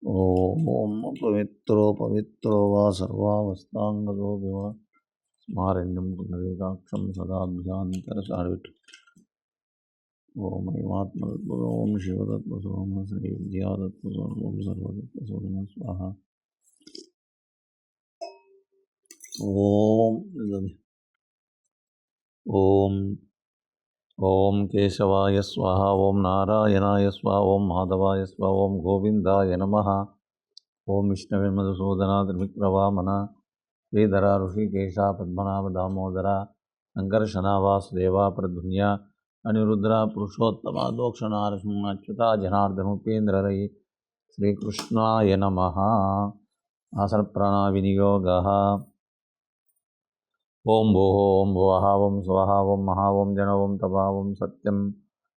ఓం పవిత్రో పవిత్రో వా సర్వావస్థాంగతో వివ స్మారణ్యం పునరేకాక్షం సదాభ్యాంతరసారిట్. ఓం ఐమాత్మతత్వ ఓం శివతత్వ సోమ శ్రీ విద్యాతత్వ ఓం సర్వతత్వ సోమ స్వాహ. ఓం ఓం ఓం కేశవాయ స్వాహ. ఓం నారాయణాయ స్వాహ. ఓం మాధవాయ స్వాహ. ఓం గోవిందాయ నమః. ఓం విష్ణవే మధుసూదన త్రివిక్రవామన శ్రీధర ఋషికేశ పద్మనాభ దామోదర సంకర్షణ వాసుదేవ ప్రధున్య అనిరుద్ర పురుషోత్తమ దోక్షణ నరసింహాచ్యుత జనార్దన ఉపేంద్రరై శ్రీకృష్ణాయ నమః. ఆసన ప్రాణ వినియోగ. ఓం భూః ఓం భువః ఓం స్వః ఓం మహా ఓం జన ఓం తపః ఓం సత్యం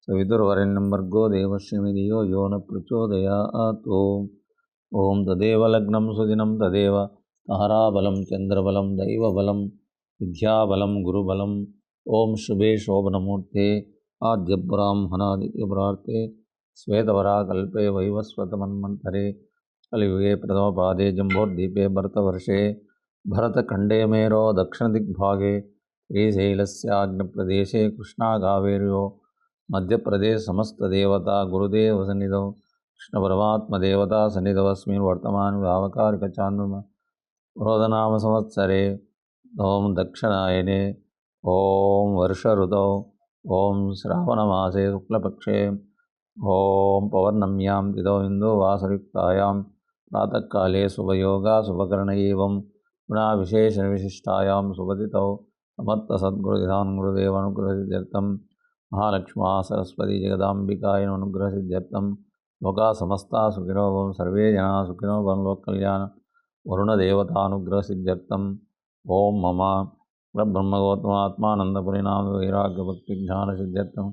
సవితుర్వరేణ్యం భర్గో దేవస్య ధియో యో న ప్రచోదయాత్. ఓం తదేవ లగ్నం సుదినం తదేవ తారాబలం చంద్రబలం దైవబలం విద్యాబలం గురుబలం. ఓం శుభే శోభనమూర్తే ఆద్యబ్రాహ్మణాదిత్యప్రార్తే శ్వేతవరాకల్పే వైవస్వతమన్వంతరే కలియుగే ప్రథమపాదే జంబోర్దీపే భరతవర్షే భరతఖండే మేరో దక్షిణదిగ్భాగే శ్రీశైలస్యాగ్నిప్రదేశే కృష్ణాకావేర్యో మధ్యప్రదేశ్ సమస్తదేవతా గురుదేవసన్నిధౌ కృష్ణపరమాత్మదేవతా సన్నిధవస్మిన్ వర్తమాన వ్యావకారికచాంద్రమ రోదనామ సంవత్సరే ఓం దక్షిణాయనే ఓం వర్షఋతౌ ఓం శ్రావణమాసే శుక్లపక్షే ఓం పౌర్ణమ్యాం తిథౌ ఇందోవాసరయుక్తాయాం ప్రాతఃకాలే శుభయోగా శుభకరణ ఏవం పునః విశేషవిశిష్టాయాం శుభతిథౌ సమర్థసద్గురువిధాన్ గురుదేవానుగ్రహసిద్ధ్యర్థం మహాలక్ష్మా సరస్వతి జగదాంబికాయ అనుగ్రహసిద్ధ్యర్థం లోకా సమస్తా సుఖినో భవంతు సర్వే జనా సుఖినో భవంతు లోకకళ్యాణ వరుణదేవతానుగ్రహసిద్ధ్యర్థం ఓం మమ పరబ్రహ్మగోత్మాత్మానందపురినామ వైరాగ్యభక్తిజ్ఞానసిద్ధ్యర్థం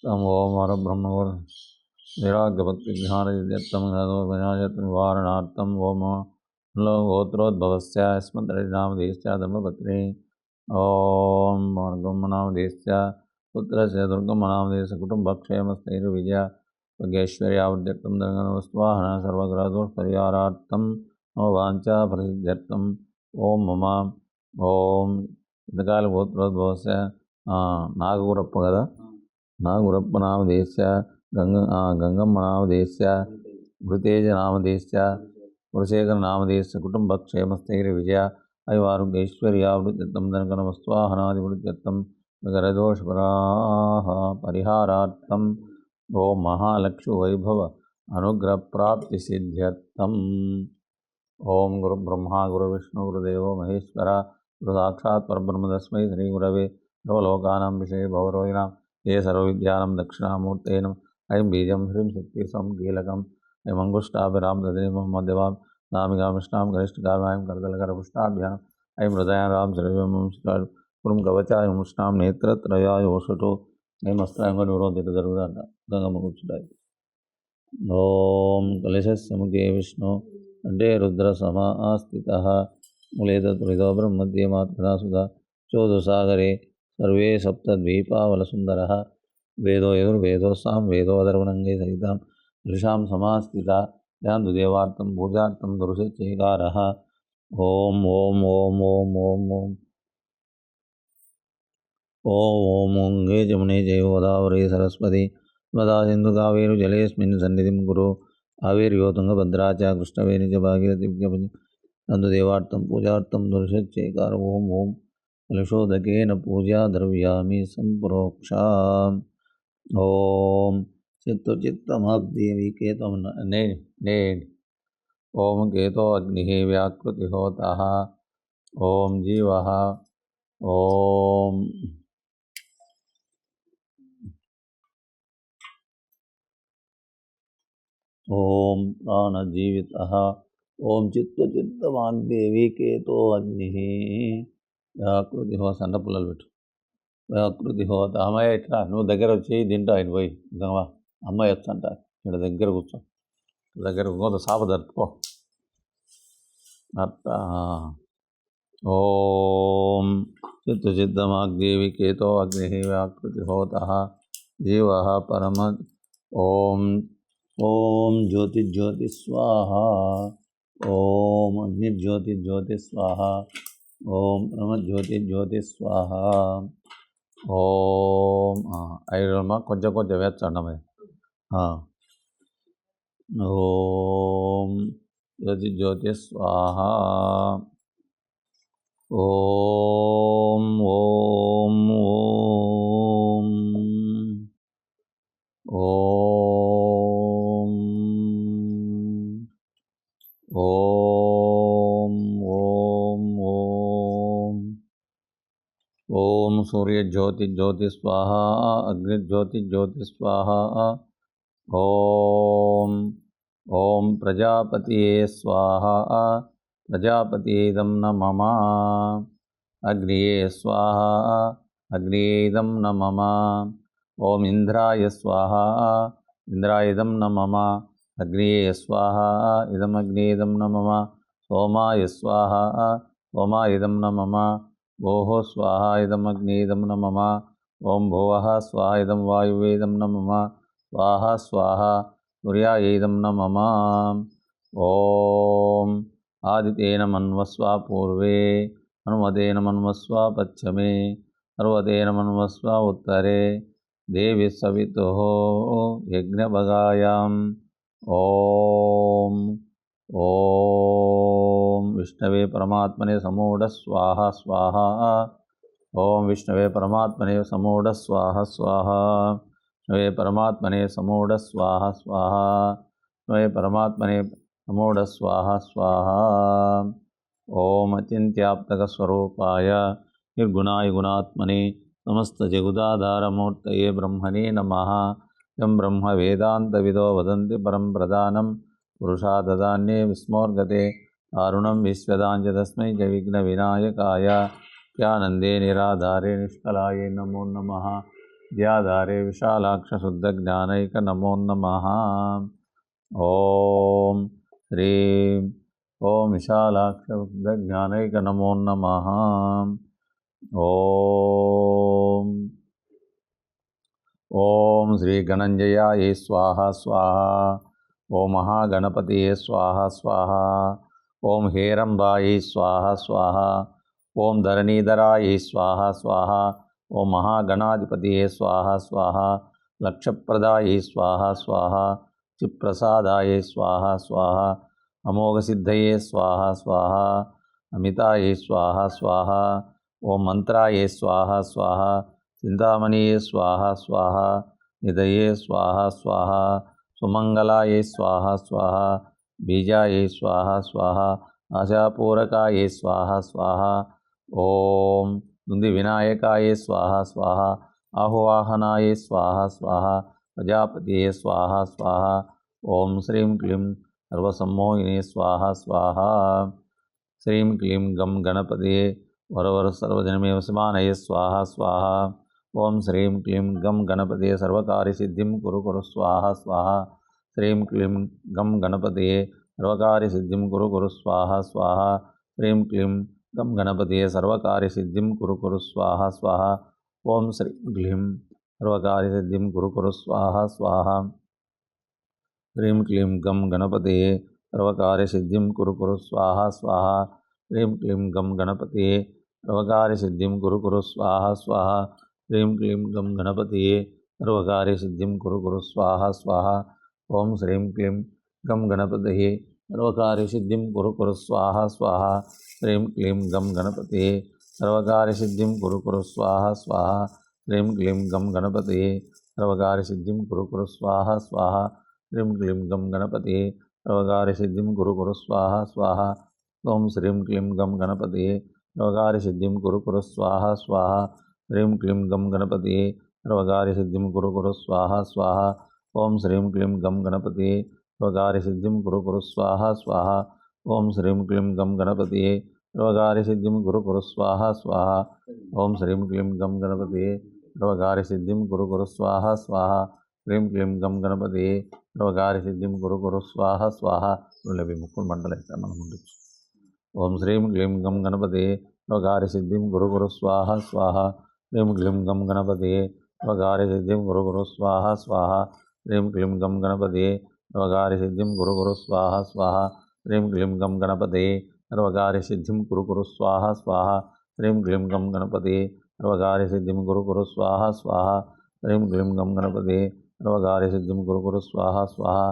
ఓం పరబ్రహ్మ వైరాగ్యభక్తిజ్ఞానసిద్ధ్యర్థం నివారణార్థం ఓం గోత్రోద్భవస్య యస్మద్నామధేయస్య ధర్మపత్రే ఓం దుర్గమ్మనామధేయస్య పుత్రస్య దుర్గమ్మనామధేయస్య కుటుంబక్షేమస్థైర్విజయ భగేశ్వర్యావృద్ధ్యర్థం దంగనవస్వాహన సర్వగ్రహదోషపరిహారార్థం మమ వాంఛాఫలసిద్ధ్యర్థం ఓం మమ ఓం ఇంతకాల గోత్రోద్భవస్య నాగగురప్ప కదా, నాగగురప్ప నామధేయస్య గంగమ్మ నామధేయస్య భృతేజ నామధేయస్య కులశేఖర నామధేయస్య కుటుంబక్షేమస్థైర్విజయ ఐవారుగైశ్వర్యావృద్ధ్యర్థం ధనకనవస్వాహనాదివృద్ధ్యర్థం పరిహారార్థం ఓం మహాలక్ష్మి వైభవ అనుగ్రహప్రాప్తిసిద్ధ్యర్థం ఓం గురు బ్రహ్మ గురు విష్ణు గురుదేవో మహేశ్వర గురు సాక్షాత్ పరబ్రహ్మ తస్మై శ్రీ గురవే సర్వలోకానాం విషయ భవరోగిణాం ఏ సర్వవిద్యానాం దక్షిణామూర్తే నమః. ఐం బీజం హ్రీం శక్తి సం కీలకం ఐం అంగుష్టాభిరాం దధిమం మధ్యవాం నామికామిష్టాం గరిష్ఠకామాయం కరతలకరపుష్టాభ్యాం ఐం హృదయారాం శ్రీవం కురుం కవచాయ ముష్టాం నేత్రత్రయాయ ఓషటో ఐం అస్త్రాంగ నిరోధిత జరుగుదంట గంగమ్మ కూర్చుంటాయి. ఓం కలశస్య ముఖే విష్ణు కంఠే రుద్ర సమాస్థితః మూలే తత్పురితో బ్రహ్మధ్యే మాతృకా సుధా చోదుసాగరే సర్వే సప్తద్వీపావలసుందరః వేదో యజుర్వేదోస్సాం వేదో అధర్వణంగే సహితాం ఋషాం సమాస్థితా యాంతు దేవార్థం పూజార్థం దురుషేకారః. ఓం ఓం ఓం ఓం ఓం ఓం ఓం ఓం గంగే జమునే చైవ గోదావరి సరస్వతి నర్మదా సింధు కావేరీ జలేస్మిన్ సన్నిధిం కురు. కావేర్యో తుంగభద్రా చ కృష్ణవేణి చ భాగీరథి యంతు దేవార్థం పూజార్థం దురుషేకార. ఓం ఓం కలశోదకేన పూజా ద్రవ్యామి సంప్రోక్షా. ఓం చిత్తచిత్తమాగ్దేవి కేతో ఓం కేతో అగ్ని వ్యాకృతి హోతః. ఓం జీవః. ఓం ఓం ప్రాణజీవితః. ఓం చిత్తచిత్తమాగ్దేవి కేతో అగ్ని వ్యాకృతి హో. సన్న పుల్లలు పెట్టు. వ్యాకృతి హోత. అమ్మాయి ఎట్లా నువ్వు దగ్గర వచ్చి తింటా ఆయన పోయి గంగవా అమ్మాయి వచ్చంట ఇక్కడ దగ్గర కూర్చో, దగ్గర కొంత సాప దర్పుకో అట్ట. ఓం చిత్తచిత్తమాగ్దేవి కేతో అగ్ని వ్యాకృతి హోతః జీవ పరమ. ఓం ओम ज्योति ज्योति स्वाहा। ओम अग्निज्योति ज्योति स्वाहा। ओम ब्रह्म ज्योति ज्योति स्वाहा। ఓం ఐరమ్మా కొంచెం కొంచెం వేచ్చండమే. ఓం జ్యోతి జ్యోతి స్వాహ. ఓం ఓం ఓం ఓం ఓం ఓం ఓం ఓం సూర్య జ్యోతి జ్యోతి స్వాహ. అగ్ని జ్యోతి జ్యోతి స్వాహ. ఓం ఓం ప్రజాపతియే స్వాహ. ప్రజాపతిదం న మమ. అగ్నియే స్వాహ. అగ్నియేదం న మమ. ఓం ఇంద్రాయ స్వాహ. ఇంద్రాయదం న మమ. అగ్నియే స్వాహ. ఇదమగ్నేదం న మమ. సోమాయ స్వాహ. సోమాయదం న మమ. ఓహ స్వాహ. ఇదమగ్నేదం న మమ. ఓం భువః స్వాహ. ఇదం వాయువేదం న మమ. స్వాహ స్వాహ. సూర్యాయేదం న మమ. ఓం ఆదితేన మన్వస్వ పూర్వే. హనుమతేన మన్వస్వ పశ్చిమే. హనుమతేన మన్వస్వ ఉత్తరే. దేవి సవితుః యజ్ఞభగాయాం. ఓం ఓం విష్ణవే పరమాత్మనే సమూఢ స్వాహ స్వాహ. ఓం విష్ణవే పరమాత్మనే సమూఢ స్వాహ స్వాహ. విష్ణవే పరమాత్మనే సమూఢ స్వాహ స్వాహ. విష్ణవే పరమాత్మనే సమూఢ స్వాహ స్వాహ. ఓం అచింత్యాప్తకస్వరూపాయ నిర్గుణాయ గుణాత్మనే సమస్తజగుదాధారమూర్తయే బ్రహ్మణే నమః. యం బ్రహ్మ వేదాంతవిదో వదంతి పరం ప్రధానం పురుషాదదాన్యే విస్మోర్గతే దారుణం విశ్వదాంచ తస్మై చ విఘ్నవినాయకాయ. త్యానందే నిరాధారే నిష్కలాయే నమో నమః. ధ్యాధారే విశాలాక్షశుద్ధజ్ఞానైక నమో నమః. ఓం హ్రీం ఓం విశాలాక్షశుద్ధజ్ఞానైక నమో నమః. ఓం ఓం శ్రీ గణంజయాయ స్వాహ స్వాహ. ఓం మహాగణపతియే స్వాహ స్వాహ. ఓం హేరంబాయ స్వాహ స్వాహ. ఓం ధరణీధరాయ స్వాహ స్వాహ. ఓం మహాగణాధిపతియే స్వాహ స్వాహ. లక్షప్రదాయ స్వాహ స్వాహ. చిప్రసాదాయ స్వాహ స్వాహ. అమోఘసిద్ధయే స్వాహ స్వాహ. అమితాయ స్వాహ స్వాహ. ఓం మంత్రాయ స్వాహ స్వాహ. చింతామణియే స్వాహ స్వాహ. నిధయే స్వాహ స్వాహ. సుమంగళాయ స్వాహ స్వాహ. బీజాయ స్వాహ స్వాహ. ఆశాపూరకాయ స్వాహ స్వాహ. ఓం దుంది వినాయకాయ స్వాహ స్వాహ. ఆహువాహనాయ స్వాహ స్వాహ. ప్రజాపతియే స్వాహ స్వాహ. ఓం శ్రీం క్లీం సర్వసమ్మోహినే స్వాహ స్వాహ. శ్రీం క్లీం గం గణపతియే వరవర సర్వజనమే వశమానయే స్వాహ స్వాహ. ఓం శ్రీం క్లీం గం గణపతియే సర్వకార్యసిద్ధిం కురు కురు స్వాహ స్వాహ. శ్రీం క్లీం గం గణపతియే సర్వకార్యసిద్ధిం కురు కురు స్వాహ స్వాహ. శ్రీం క్లీం గం గణపతియే సర్వకార్యసిద్ధిం కురు కురు స్వాహ స్వాహ. ఓం శ్రీం క్లీం సర్వకార్యసిద్ధిం కురు కురు స్వాహ స్వాహ. శ్రీం క్లీం గం గణపతియే సర్వకార్యసిద్ధిం కురు కురు స్వాహ స్వాహ. శ్రీం క్లీం గం గణపతియే సర్వకార్యసిద్ధిం కురు కురు స్వాహ స్వాహ. శ్రీం క్లీం గం గణపతియే సర్వకార్యసిద్ధిం కురు కురు స్వాహ స్వాహ. ఓం శ్రీం క్లీం గం గణపతియే సర్వకార్యసిద్ధిం కురు కురు స్వాహ స్వాహ. శ్రీం క్లీం గం గణపతియే సర్వకార్యసిద్ధిం కురు కురు స్వాహ స్వాహ. శ్రీం క్లీం గం గణపతియే సర్వకార్యసిద్ధిం కురు కురు స్వాహ స్వాహ. శ్రీం క్లీం గం గణపతియే సర్వకార్యసిద్ధిం కురు కురు స్వాహ స్వాహ. ఓం శ్రీం క్లీం గం గణపతియే సర్వకార్యసిద్ధిం కురు కురు స్వాహ స్వాహ. శ్రీం క్లీం గం గణపతియే సర్వకార్యసిద్ధిం కురు కురు స్వాహ స్వాహ. ఓం శ్రీం క్లీం గం గణపతియే సర్వకార్యసిద్ధిం కురు కురు స్వాహ స్వాహ. ఓం శ్రీం క్లీం గం గణపతియే సర్వకార్యసిద్ధిం కురు కురు స్వాహ స్వాహ. ఓం శ్రీం క్లీం గం గణపతియే సర్వకార్యసిద్ధిం కురు కురు స్వాహ స్వాహ. శ్రీం క్లీం గం గణపతియే సర్వకార్యసిద్ధిం కురు కురు స్వాహ స్వాహ. ఇవి ముక్కులు మంటలు వేస్తారు మనం ఉండొచ్చు. ఓం శ్రీం క్లీం గం గణపతియే సర్వకార్యసిద్ధిం కురు కురు స్వాహ స్వాహ. శ్రీం క్లీం గం గణపతియే సర్వకార్యసిద్ధిం కురు కురు స్వాహ స్వాహ. శ్రీం క్లీం గం గణపతియే सर्वकार्यसिद्धिं कुरु कुरु स्वाहा स्वाहा। ह्रीं क्लीं गं गणपते सर्वकार्यसिद्धिं कुरु कुरु स्वाहा स्वाहा। ह्रीं क्लीं गं गणपते सर्वकार्यसिद्धिं कुरु कुरु स्वाहा स्वाहा। ह्रीं क्लीं गं गणपते सर्वकार्यसिद्धिं कुरु कुरु स्वाहा स्वाहा।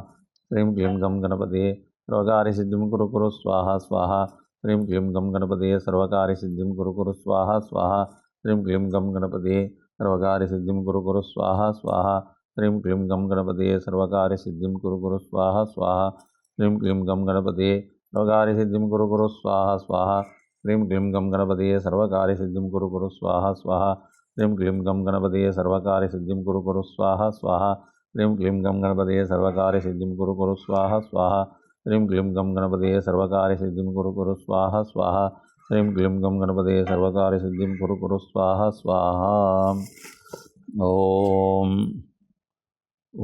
ह्रीं क्लीं गं गणपते सर्वकार्यसिद्धिं कुरु कुरु स्वाहा स्वाहा। ह्रीं क्लीं गं गणपते सर्वकार्यसिद्धिं कुरु कुरु स्वाहा स्वाहा। ह्रीं क्लीं गं गणपते सर्वकार्यसिद्धिं कुरु कुरु स्वाहा स्वाहा। ह्रीं क्लीं गं गणपते सर्वकार्यसिद्धिं कुरु कुरु स्वाहा स्वाहा। ह्रीं क्लीं गं गणपते सर्वकार्यसिद्धिं कुरु कुरु स्वाहा स्वाहा। ह्रीं क्लीं गं गणपते सर्वकार्यसिद्धिं कुरु कुरु स्वाहा स्वाहा। ह्रीं क्लीं गं गणपते सर्वकार्यसिद्धिं कुरु कुरु स्वाहा स्वाहा। ह्रीं क्लीं गं गणपते सर्वकार्यसिद्धिं कुरु कुरु स्वाहा स्वाहा। ह्रीं क्लीं गं गणपते सर्वकार्यसिद्धिं कुरु कुरु स्वाहा स्वाहा। ह्रीं क्लीं गं गणपते सर्वकार्यसिद्धिं कुरु कुरु स्वाहा स्वाहा। ఓం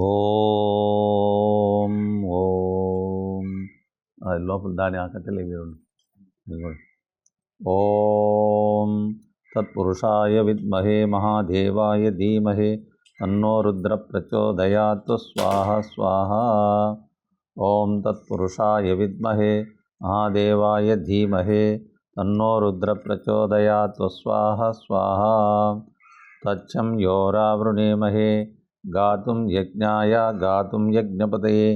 ఓం ఓం. అది లోపల దాని ఆ కట్టెలు ఇవి రెండు. ఓం తత్పురుషాయ విద్మహే మహాదేవాయ ధీమహి తన్నో రుద్ర ప్రచోదయాత్ స్వాహ స్వాహ. ఓం తత్పురుషాయ విద్మహే మహాదేవాయ ధీమహి తన్నో రుద్ర ప్రచోదయాత్ స్వాహ స్వాహ. తచ్చం యోరావృణేమహే గాతుం యజ్ఞాయ గాతుం యజ్ఞపతయే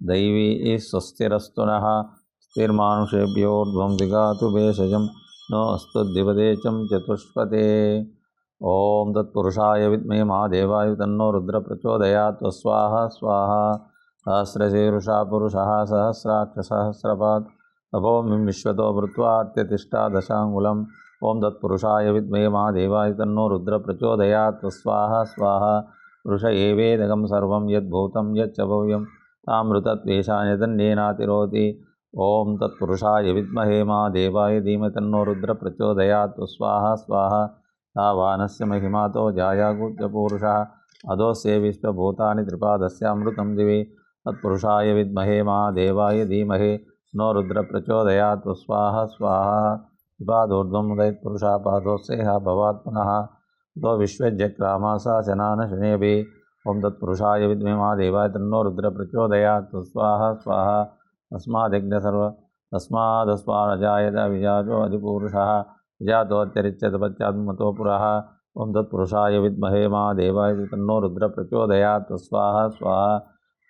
దైవీ స్వస్తిరస్తు నః స్థిర్మానుషేభ్యోర్ధ్వం దిగాతు భేషజం నో అస్తు దివదేచం చతుష్పతే. ఓం తత్పురుషాయ విద్మహే మహాదేవాయ తన్నో రుద్ర ప్రచోదయాత్ స్వాహ స్వాహ. సహస్రశీర్షా పురుషः సహస్రాక్ష సహస్రపాద్ తపోమిం విశ్వతో భృత్వా అత్యతిష్ఠా దశాంగులం. ఓం తత్పురుషాయ విద్మహే మహాదేవాయ తన్నో రుద్ర ప్రచోదయాత్ స్వాహ స్వాహ. పురుష ఏవేదగం సర్వం యద్భూతం యచ్చ భవ్యం తామృతత్వేషాన్యతన్యేనాతిరోతి. ఓం తత్పురుషాయ విద్మహే మహాదేవాయ ధీమహి తన్నో రుద్ర ప్రచోదయాత్ స్వాహ స్వాహ. తావానస్య మహిమాతో జాయాగూత్య పూరుషः అదోస్యే విశ్వభూతాని త్రిపాదస్య అమృతం దివి. తత్పురుషాయ విద్మహే మహాదేవాయ ధీమహి తన్నో రుద్ర ప్రచోదయాత్ స్వాహ స్వాహ. త్రిపాదోర్ధ్వం ఉదయత్పురుషः పాదోస్సేహ భవాత్ పునః తో విశ్వజ్యక్రామాసా శనాన శనేభి. ఓం తత్పురుషాయ విద్మహే మహాదేవాయ తన్నో రుద్ర ప్రచోదయాత్ స్వాహ స్వాహ. తస్మాదస్మారజాయత విజాతో అధిపూరుషः విజాతోత్యరిచ్యత పశ్చాత్మతో పురః. ఓం తత్పురుషాయ విద్మహే మహాదేవాయ తన్నో రుద్ర ప్రచోదయాత్ స్వాహ స్వాహ.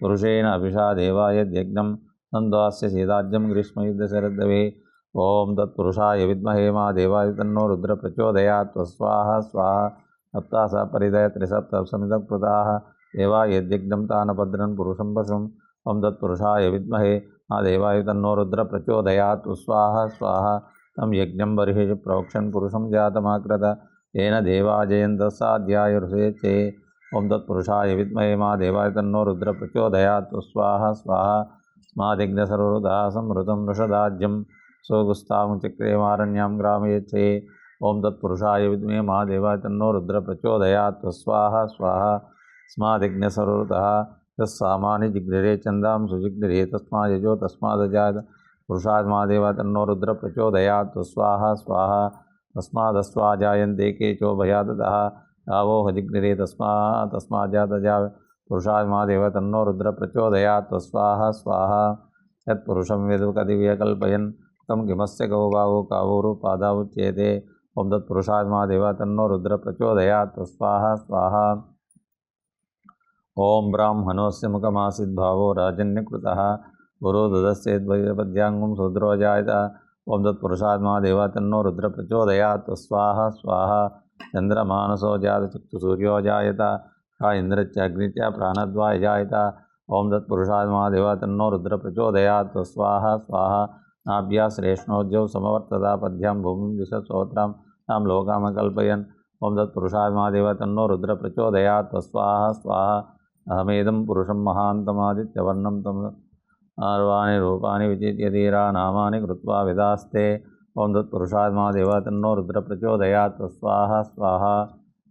పురుషేణ అభిషా దేవాయ యజ్ఞం నందాస్య సీదాజ్యం గ్రీష్మయుద్ధశరద్దవే. ఓం తత్పురుషాయ విద్మహే మహాదేవాయ తన్నో రుద్ర ప్రచోదయాత్ స్వాహ స్వాహ. సప్తాస పరిదయ త్రిసప్తసమితకృతాః దేవా యజ్ఞం తానభద్రన్ పురుషం పశుం. ఓం తత్పురుషాయ విద్మహే మహాదేవాయ తన్నో రుద్ర ప్రచోదయాత్ స్వాహ స్వాహ. తం యజ్ఞం బర్హిష ప్రోక్షన్ పురుషం జాతమాక్రత येन देवा जयन्तः साध्यायुर्षेचे. ओं तत्पुरुषाय विद्महे महादेवाय तन्नो रुद्र प्रचोदयात् स्वाहा स्वाहा. स्मादिग्नसर्वदा संवृतं वृषदाज्यं सोगुस्तामुचक्रेमारण्यां ग्रामयेच्छे. ओं तत्पुरुषाय विद्महे महादेवाय तन्नो रुद्र प्रचोदयात् स्वाहा स्वाहा. स्मादिग्नसर्वतः यस्सामानि जिग्निरे चन्दां सुजिग्निरे तस्मायजो तस्मादजात. पुरुषाय महादेवाय तन्नो रुद्र प्रचोदयात् स्वाहा स्वाहा. तस्मादस्वाजायन्ते केचो भयादतः यावो हजिग्निरे तस्माज्जातजा. पुरुषाय महादेवाय तन्नो रुद्र प्रचोदयात् स्वाहा स्वाहा. यत्पुरुषं वेदुकदिव्यकल्पयन् तं किमस्य गौ बाहु कावोरुपादावुच्येते. ओं तत्पुरुषाय महादेवाय तन्नो रुद्र प्रचोदयात् स्वाहा स्वाहा. ओं ब्राह्मणोऽस्य मुखमासीद्भावो राजन्यकृतः गुरो ददस्येद्वैपद्याङ्गुं शूद्रोऽजायत. ओं तत्पुरुषाय महादेवाय तन्नो रुद्र प्रचोदयात् स्वाहा स्वाहा. चन्द्रमानसो जातचक्षुसूर्यो जायत सा इन्द्रश्च अग्निश्च प्राणद्वाय जायत. ओं तत्पुरुषाय महादेवाय तन्नो रुद्र प्रचोदयात् स्वाहा स्वाहा. नाभ्या श्रेष्ठोज्जौ समवर्तता पद्भ्यां भूमिं दिशश्रोत्रां तां लोकामकल्पयन्. ओं तत्पुरुषाय महादेवाय तन्नो रुद्र प्रचोदयात् स्वाहा स्वाहा. अहमेदं पुरुषं महान्तमादित्यवर्णं तं सर्वाणि रूपाणि विचित्य धीरा नामानि कृत्वा विदास्ते. ओं तत्पुरुषाय महादेवाय तन्नो रुद्र प्रचोदयात् स्वाहा स्वाहा.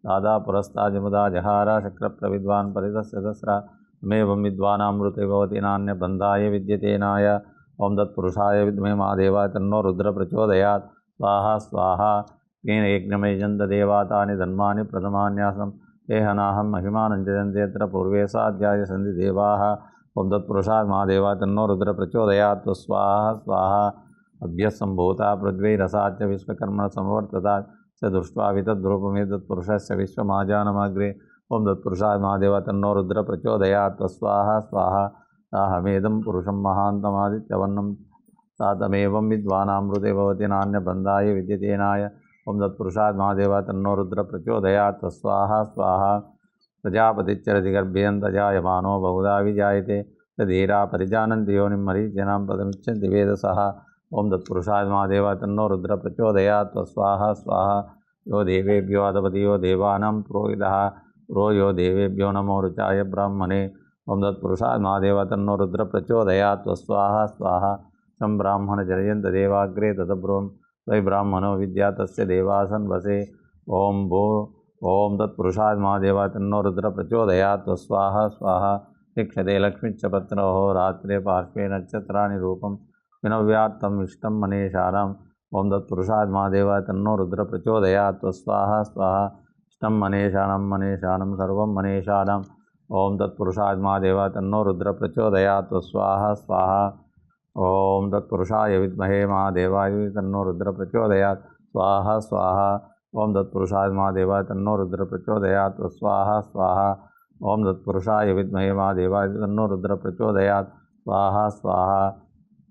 दादा पुरस्ताजमुदा जहारा शक्रप्रविद्वान् परितस्य दस्रा तमेवं विद्वानामृते भवति नान्यबन्धाय विद्यतेनाय. ओं तत्पुरुषाय विद्महे महादेवाय तन्नो रुद्र प्रचोदयात् स्वाहा स्वाहा. येन यज्ञमयजन्त देवा तानि धर्माणि प्रथमान्यासं तेहनाहं महिमानं जयन्ति यत्र पूर्वे साध्याय सन्ति देवाः ओम तत्पुरुषाय महादेवा तन्नो रुद्र प्रचोदयात् स्वाहा स्वाहा अभ्यसंभूता पृथ्वी रसाच विश्वकर्मण संवर्तता स दृष्ट्वा वितद्रूपमेतत्पुरुषस्य विश्वमाजानमग्रे ओम तत्पुरुषाय महादेवा तन्नो रुद्र प्रचोदयात् स्वाहा स्वाहा ताहमेदं पुरुषं महान्तमादित्यवर्णं तातमेवं विद्वानामृते भवति नान्यबन्धाय विद्यतेनाय ओम तत्पुरुषाय महादेवा तन्नो रुद्र प्रचोदयात् स्वाहा स्वाहा प्रजापतिश्चरति गर्भेऽन्तजायमानो बहुधा विजायते तधीरा परिजानन्ति योनिं मरीचिनां पदमिच्छन्ति वेदसः ओम तत्पुरुषाय महादेवा तन्नो रुद्र प्रचोदयात् स्वाहा स्वाहा यो देवेभ्यो अधपति यो देवानां पुरोहितः पुरो यो देवेभ्यो नमो ऋचाय ब्राह्मणे ओम तत्पुरुषाय महादेवा तन्नो रुद्र प्रचोदयात् स्वाहा स्वाहा तं ब्राह्मण जनयन्त देवाग्रे ततब्रुवं वै ब्राह्मणो विद्या तस्य देवासन् वसे ओम भो ओम तत्पुरुषाय महादेवा तन्नो रुद्र प्रचोदयात् स्वाहा स्वाहा शिक्षते लक्ष्मीश्च पत्रो रात्रे पार्श्वे नक्षत्राणि रूपं विनव्यात्तं इष्टं मनीषाणाम् ओम तत्पुरुषाय महादेवा तन्नो रुद्र प्रचोदयात् स्वाहा स्वाहा इष्टं मनीषाणं सर्वं मनीषाणाम् ओम तत्पुरुषाय महादेवा तन्नो रुद्र प्रचोदयात् स्वाहा स्वाहा ओम तत्पुरुषाय विद्महे महादेवाय तन्नो रुद्र प्रचोदयात् स्वाहा स्वाहा ओम तत्पुरुषाय महादेवाय तन्नो रुद्र प्रचोदयात् स्वाहा स्वाहा ओम तत्पुरुषाय विद्महे महादेवाय तन्नो रुद्र प्रचोदयात् स्वाहा स्वाहा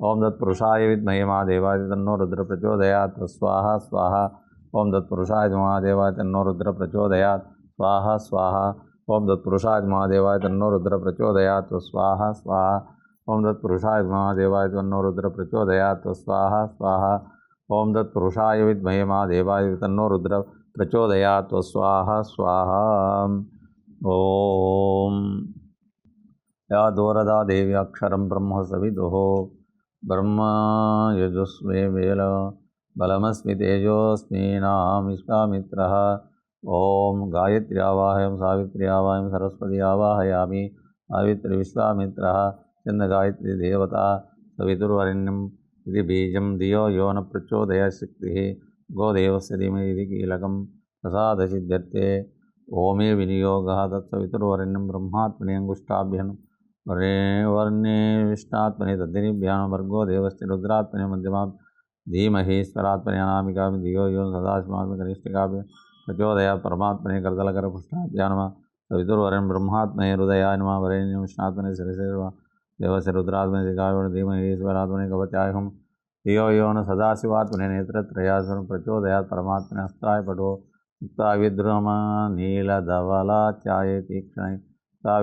ओम तत्पुरुषाय विद्महे महादेवाय तन्नो रुद्र प्रचोदयात् स्वाहा स्वाहा ओम तत्पुरुषाय महादेवाय तन्नो रुद्र प्रचोदयात् स्वाहा स्वाहा ओम तत्पुरुषाय महादेवाय तन्नो रुद्र प्रचोदयात् स्वाहा स्वाहा ओम तत्पुरुषाय महादेवाय तन्नो रुद्र प्रचोदयात् स्वाहा स्वाहा ओम तत्पुरुषाय विद्महे महादेवाय तन्नो रुद्र प्रचोदयात् स्वाहा स्वाहा ओम या दोरदा देवी अक्षरं ब्रह्म सविदुः ब्रह्म यजुस्मे वेल बलमस्मि तेजोस्मि नाम विश्वामित्रः ओम गायत्री आवाहयामि सावित्री आवाहयामि सरस्वती आवाहयामि सावित्री विश्वामित्रः चंद गायत्री देवता सवितुर्वरेण्यं इति बीजं धियो यो न प्रचोदयात् शक्तिः गोदेवस्य धीमहि इति कीलकं प्रसादसिद्ध्यर्थे ओमे विनियोगः तत्सवितुर्वरेण्यं ब्रह्मात्मने अंगुष्ठाभ्यां वर्णे विष्णात्मने तद्दिनिभ्यां भर्गो देवस्य रुद्रात्मने मध्यमा धीमहि ईश्वरात्मने अनामिकाभ्यां धियो यो न सदाशिवात्मने कनिष्ठिकाभ्यां प्रचोदयात् परमात्मने करतलकरपुष्ठाभ्यां नमः सवितुर्वरेण्यं ब्रह्मात्मने हृदयाय नमः वरेण्यं विष्णात्मने शिरसे नमः देवस्य रुद्रात्मने शिखावण धीमहि ईश्वरात्मने कवचायहं धियो यो न सदाशिवात्मने नेत्रत्रयासुरं प्रचोदयात् परमात्मने हस्ताय पटो मुक्ता विद्रुम नीलधवलाचाये तीक्ष्णे सा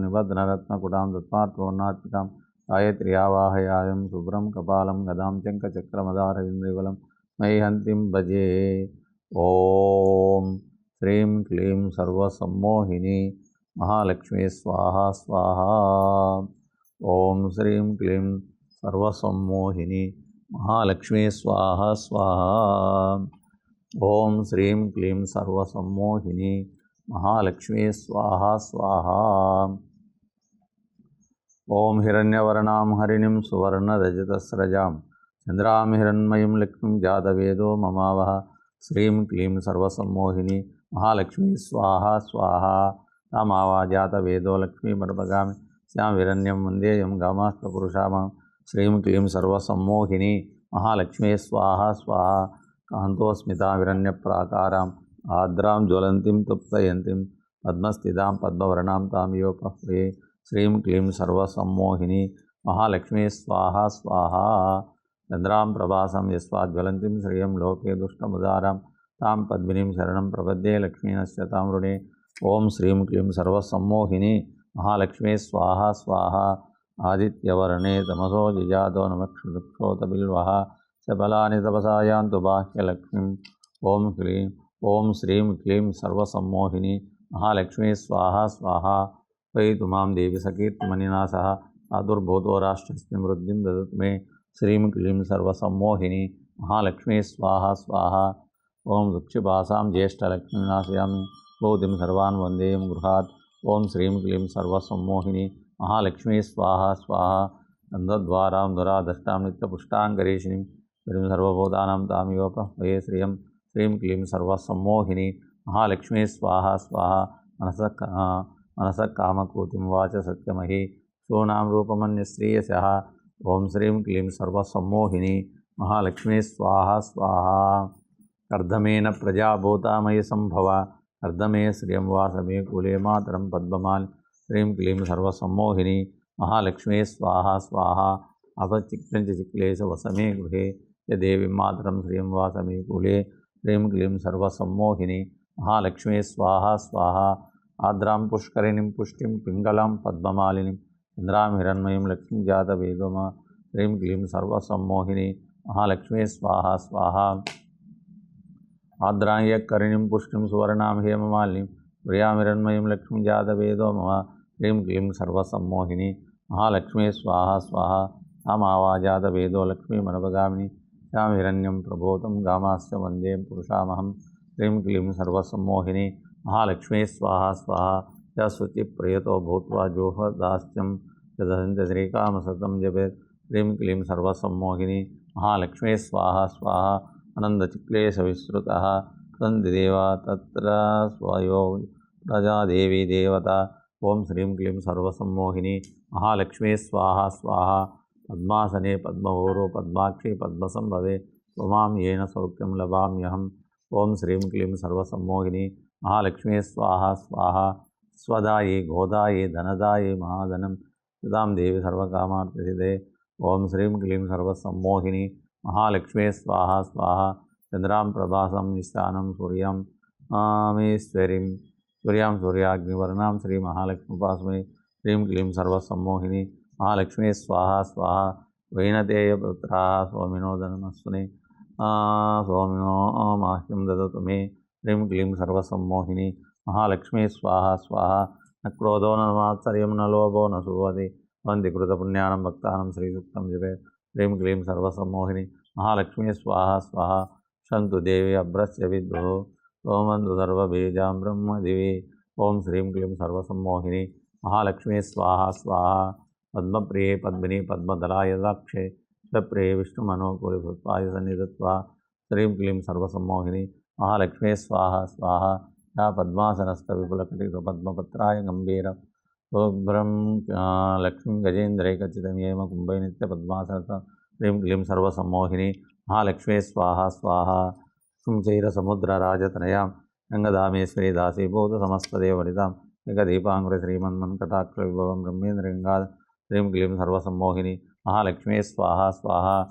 निबध्नरत्नकुटां दत्मात्मोन्नात्मिकां गायत्री आवाहयामि शुभ्रं कपालं गदां चङ्कचक्रमदारविन्द्रिवलं मह्यन्तीं भजे ओम श्रीं क्लीं सर्वसम्मोहिनी महालक्ष्मी स्वाहा स्वाहा ओम श्रीं क्लीं सर्वसम्मोहिनी महालक्ष्मी स्वाहा स्वाहा ओम श्रीं क्लीं सर्वसम्मोहिनी महालक्ष्मी स्वाहा स्वाहा ओम हिरण्यवर्णां हरिणीं सुवर्णरजतस्रजां चन्द्रां हिरण्मयीं लक्ष्मीं जातवेदो ममावह श्रीं क्लीं सर्वसम्मोहिनी महालक्ष्मी स्वाहा स्वाहा तामावा जातवेदो लक्ष्मीमर्पगामि श्यां हिरण्यं वन्देयं गामास्तपुरुषामां श्रीं क्लीं सर्वसम्मोहिनी महालक्ष्मी स्वाहा स्वाहा कान्तोस्मितां हिरण्यप्राकारां आर्द्रां ज्वलन्तीं तप्तयन्तीं पद्मस्थितां पद्मवर्णां तां योपह्वे श्रीं क्लीं सर्वसम्मोहिनी महालक्ष्मी स्वाहा स्वाहा चन्द्रां प्रभासं यस्वाज्वलन्तीं श्रियं लोके दुष्टमुदारां तां पद्मिनीं शरणं प्रपद्ये लक्ष्मीनश्च तां वृणे ओम श्रीं क्लीं सर्वसम्मोहिनी महालक्ष्मी स्वाहा स्वाहा आदित्यवर्णे तमसो जिजातो नमक्षुक्षोतबिल्वः सबलानि तपसा यान्तु बाह्यलक्ष्मीं ओम श्रीं क्लीं सर्वसम्मोहिनी महालक्ष्मी स्वाहा स्वाहा वै तुमां देवी सकीर्तिमनिना सह आदुर्भूतो राष्ट्रस्मिन् वृद्धिं ददतु मे श्रीं क्लीं सर्वसम्मोहिनी महालक्ष्मी स्वाहा स्वाहा ओम वृक्षपासां ज्येष्ठलक्ष्मीं नाशयामि भूतिं सर्वान् वन्देयं गृहात् ओम श्रीं क्लीं सर्वसम्मोहिनी महालक्ष्मी स्वाहा स्वाहा गन्धद्वारां दुराधष्टां नित्यपुष्टाङ्गरीषिणीं श्रीं सर्वभूतानां तामियोपह्वये श्रियं श्रीं क्लीं सर्वसम्मोहिनी महालक्ष्मी स्वाहा स्वाहा मनसः कामकूतिं वाच सत्यमहि స్థూనాం రూపమన్యశ్రీయసః. ఓం శ్రీం క్లీం సర్వసమ్మోహిని మహాలక్ష్మీ స్వాహ స్వాహ. కర్దమేన ప్రజాభూతామయ సంభవ కర్దమే శ్రియం వాసమే కులే మాతరం పద్మమాలి. శ్రీం క్లీం సర్వసమ్మోహిని మహాలక్ష్మీ స్వాహ స్వాహ. అపచిక్లేశ వసమే గృహే దేవి మాతరం శ్రియం వాసమే కులే. శ్రీం క్లీం సర్వసమ్మోహిని మహాలక్ష్మీ స్వాహ స్వాహ. ఆద్రాం పుష్కరిణిం పుష్టిం పింగళాం పద్మమాలినిం ఇంద్రాం హిరణ్మయం లక్ష్మీ జాతవేదోమా. శ్రీం క్లీం సర్వసమ్మోహిని మహాలక్ష్మీ స్వాహ స్వాహ. ఆద్రాంయకరిణిం పుష్టిం సువర్ణాం హేమమాలినిం ప్రియాం హిరణ్మయం లక్ష్మీ జాతవేదోమా. శ్రీం క్లీం సర్వసమ్మోహిని మహాలక్ష్మీ స్వాహ స్వాహ. తామావాజాతవేదో లక్ష్మీ మనోపగామిని శ్యాం హిరణ్యం ప్రభూతం గామాస్య వందే పురుషామహం. శ్రీం క్లీం సర్వసమ్మోహిని మహాలక్ష్మీ స్వాహ స్వాహ. యశృతి ప్రియతో భూత్వా జోహదాస్యం యదంత శ్రీకామసతం జపేత్. శ్రీం క్లీం సర్వసమ్మోహిని మహాలక్ష్మీ స్వాహ స్వాహ. అనందచిక్లేశ విస్తృతః తందిదేవ తత్ర స్వయో ప్రజాదేవి దేవత. ఓం శ్రీం క్లీం సర్వసమ్మోహిని మహాలక్ష్మీ స్వాహ స్వాహ. పద్మాసనే పద్మవోరో పద్మాక్షి పద్మసంభవే త్వమాం ఏన సౌఖ్యం లభామ్యహం. ఓం శ్రీం క్లీం సర్వసమ్మోహిని మహాలక్ష్మీ స్వాహ స్వాహ. స్వదాయి గోదాయి ధనదాయి మహాధనం సుదాం దేవి సర్వకామార్థసిదే. ఓం శ్రీం క్లీం సర్వసమ్మోహిని మహాలక్ష్మీ స్వాహ స్వాహ. చంద్రాం ప్రభాసం నిస్థానం సూర్యాం మేశ్వరీం సూర్యాం సూర్యాగ్నివర్ణాం శ్రీ మహాలక్ష్మీపాస్మే. శ్రీం క్లీం సర్వసమ్మోహిని మహాలక్ష్మీ స్వాహ స్వాహ. వైనతేయపుత్రా సోమినో ధనమస్సునే సోమినో మాహ్యం దదతు మే. శ్రీం క్లీం సర్వసమ్మోహిని మహాలక్ష్మీ స్వాహ స్వాహ. న క్రోధో న మాత్సర్యం న లోభో న సువతి వంతి కృతపుణ్యానం భక్తానం శ్రీసూక్తం జపేత్. శ్రీం క్లీం సర్వసమ్మోహిని మహాలక్ష్మీ స్వాహ స్వాహ. శంతు దేవి అభ్రస్య విద్రోః సోమంతు సర్వబీజాం బ్రహ్మ దివి. ఓం శ్రీం క్లీం సర్వసమ్మోహిని మహాలక్ష్మీ స్వాహ స్వాహ. పద్మప్రియే పద్మిని పద్మదళాయదాక్షే శివప్రియే విష్ణుమనోకులి పుష్పాయ సన్నిధత్వా. శ్రీం క్లీం సర్వసమ్మోహిని మహాలక్ష్మీ స్వాహ స్వాహ. యా పద్మాసనస్థ విపులకటిక పద్మపత్రాయ గంభీర శుభ్రం లక్ష్మీం గజేంద్రైకచితమేమ కుంభై నిత్య పద్మాసనస్థ. శ్రీం క్లీం సర్వసమ్మోహిని మహాలక్ష్మీ స్వాహ స్వాహ. సముద్రరాజతనయాం గంగదామేశ్వరి దాసీభూత సమస్తదేవనితాం ఏకదీపాంకుర శ్రీమన్మన్కటాక్ష విభవం బ్రహ్మేంద్రగంగాధ. శ్రీం క్లీం సర్వసమ్మోహిని మహాలక్ష్మీ స్వాహ స్వాహ.